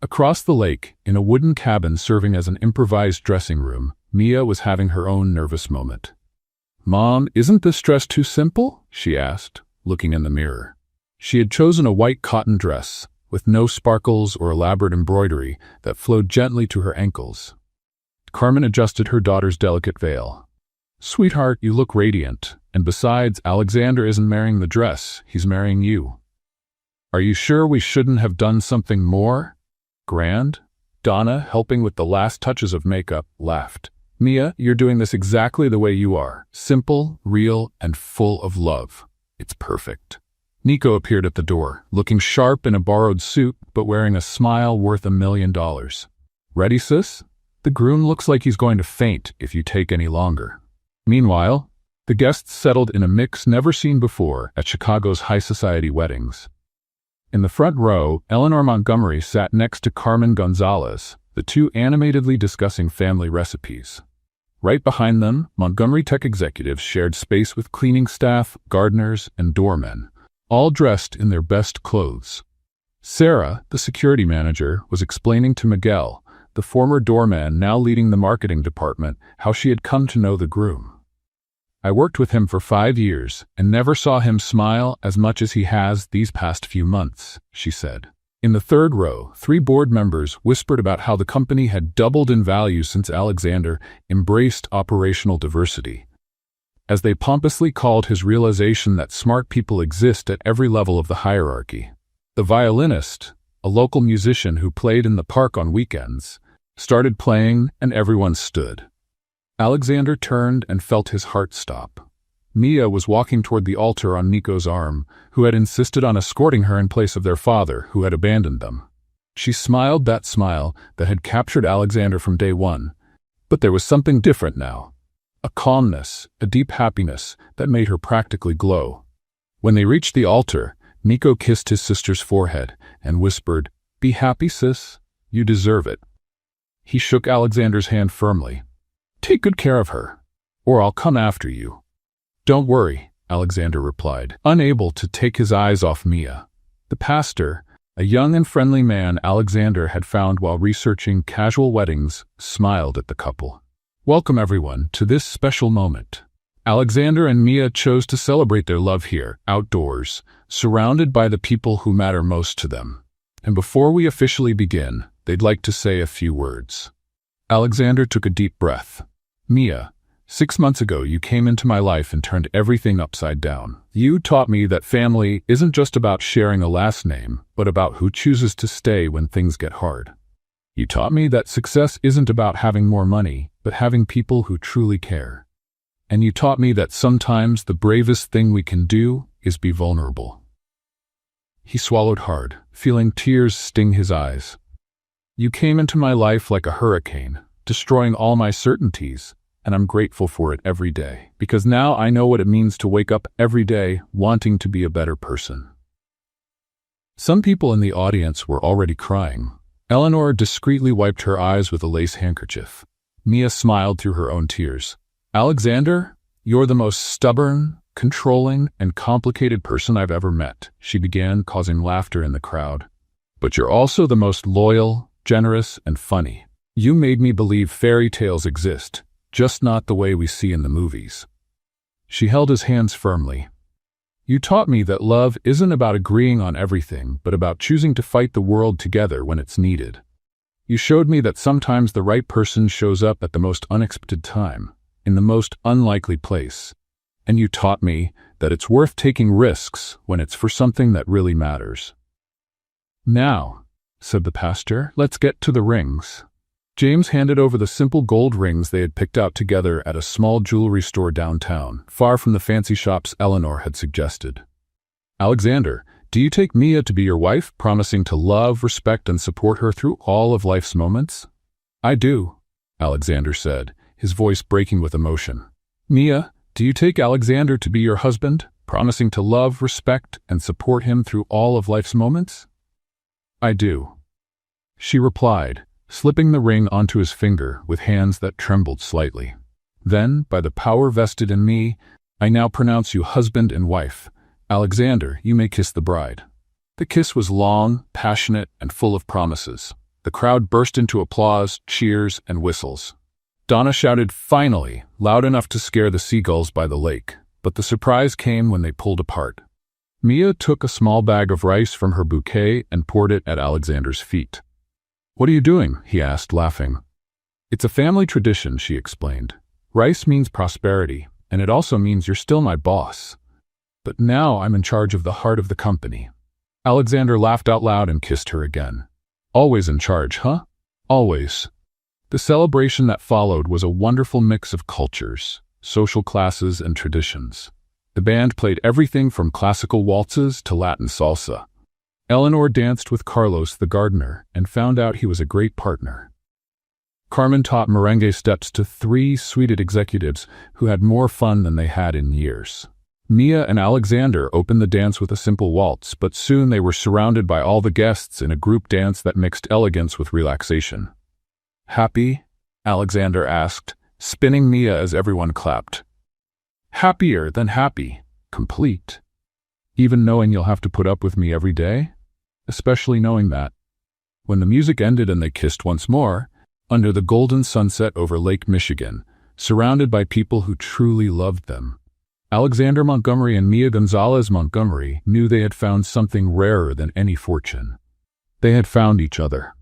Across the lake, in a wooden cabin serving as an improvised dressing room, Mia was having her own nervous moment. "Mom, isn't this dress too simple?" she asked, looking in the mirror. She had chosen a white cotton dress, with no sparkles or elaborate embroidery, that flowed gently to her ankles. Carmen adjusted her daughter's delicate veil. "Sweetheart, you look radiant, and besides, Alexander isn't marrying the dress, he's marrying you." "Are you sure we shouldn't have done something more grand?" Donna, helping with the last touches of makeup, laughed. "Mia, you're doing this exactly the way you are. Simple, real, and full of love. It's perfect." Nico appeared at the door, looking sharp in a borrowed suit, but wearing a smile worth $1 million. "Ready, sis? The groom looks like he's going to faint if you take any longer." Meanwhile, the guests settled in a mix never seen before at Chicago's high society weddings. In the front row, Eleanor Montgomery sat next to Carmen Gonzalez, the two animatedly discussing family recipes. Right behind them, Montgomery Tech executives shared space with cleaning staff, gardeners, and doormen, all dressed in their best clothes. Sarah, the security manager, was explaining to Miguel, the former doorman now leading the marketing department, how she had come to know the groom. "I worked with him for 5 years and never saw him smile as much as he has these past few months," she said. In the third row, 3 board members whispered about how the company had doubled in value since Alexander embraced operational diversity, as they pompously called his realization that smart people exist at every level of the hierarchy. The violinist, a local musician who played in the park on weekends, started playing and everyone stood. Alexander turned and felt his heart stop. Mia was walking toward the altar on Nico's arm, who had insisted on escorting her in place of their father, who had abandoned them. She smiled that smile that had captured Alexander from day one, but there was something different now. A calmness, a deep happiness that made her practically glow. When they reached the altar, Nico kissed his sister's forehead and whispered, "Be happy, sis. You deserve it." He shook Alexander's hand firmly. "Take good care of her, or I'll come after you." "Don't worry," Alexander replied, unable to take his eyes off Mia. The pastor, a young and friendly man Alexander had found while researching casual weddings, smiled at the couple. "Welcome everyone to this special moment." Alexander and Mia chose to celebrate their love here, outdoors, surrounded by the people who matter most to them. And before we officially begin, they'd like to say a few words. Alexander took a deep breath. "Mia, 6 months ago you came into my life and turned everything upside down. You taught me that family isn't just about sharing a last name, but about who chooses to stay when things get hard. You taught me that success isn't about having more money, but having people who truly care. And you taught me that sometimes the bravest thing we can do is be vulnerable." He swallowed hard, feeling tears sting his eyes. "You came into my life like a hurricane, destroying all my certainties, and I'm grateful for it every day, because now I know what it means to wake up every day wanting to be a better person." Some people in the audience were already crying. Eleanor discreetly wiped her eyes with a lace handkerchief. Mia smiled through her own tears. "Alexander, you're the most stubborn, controlling, and complicated person I've ever met," she began, causing laughter in the crowd. "But you're also the most loyal, generous, and funny. You made me believe fairy tales exist, just not the way we see in the movies." She held his hands firmly. "You taught me that love isn't about agreeing on everything, but about choosing to fight the world together when it's needed. You showed me that sometimes the right person shows up at the most unexpected time, in the most unlikely place. And you taught me that it's worth taking risks when it's for something that really matters." "Now," said the pastor, "let's get to the rings." James handed over the simple gold rings they had picked out together at a small jewelry store downtown, far from the fancy shops Eleanor had suggested. "Alexander, do you take Mia to be your wife, promising to love, respect, and support her through all of life's moments?" "I do," Alexander said, his voice breaking with emotion. "Mia, do you take Alexander to be your husband, promising to love, respect, and support him through all of life's moments?" "I do," she replied, slipping the ring onto his finger with hands that trembled slightly. "Then, by the power vested in me, I now pronounce you husband and wife. Alexander, you may kiss the bride." The kiss was long, passionate, and full of promises. The crowd burst into applause, cheers, and whistles. Donna shouted, "Finally," loud enough to scare the seagulls by the lake, but the surprise came when they pulled apart. Mia took a small bag of rice from her bouquet and poured it at Alexander's feet. "What are you doing?" he asked, laughing. "It's a family tradition," she explained. "Rice means prosperity, and it also means you're still my boss. But now I'm in charge of the heart of the company." Alexander laughed out loud and kissed her again. "Always in charge, huh?" "Always." The celebration that followed was a wonderful mix of cultures, social classes, and traditions. The band played everything from classical waltzes to Latin salsa. Eleanor danced with Carlos the gardener and found out he was a great partner. Carmen taught merengue steps to 3 suited executives who had more fun than they had in years. Mia and Alexander opened the dance with a simple waltz, but soon they were surrounded by all the guests in a group dance that mixed elegance with relaxation. "Happy?" Alexander asked, spinning Mia as everyone clapped. "Happier than happy. Complete. Even knowing you'll have to put up with me every day? Especially knowing that." When the music ended and they kissed once more, under the golden sunset over Lake Michigan, surrounded by people who truly loved them, Alexander Montgomery and Mia Gonzalez Montgomery knew they had found something rarer than any fortune. They had found each other.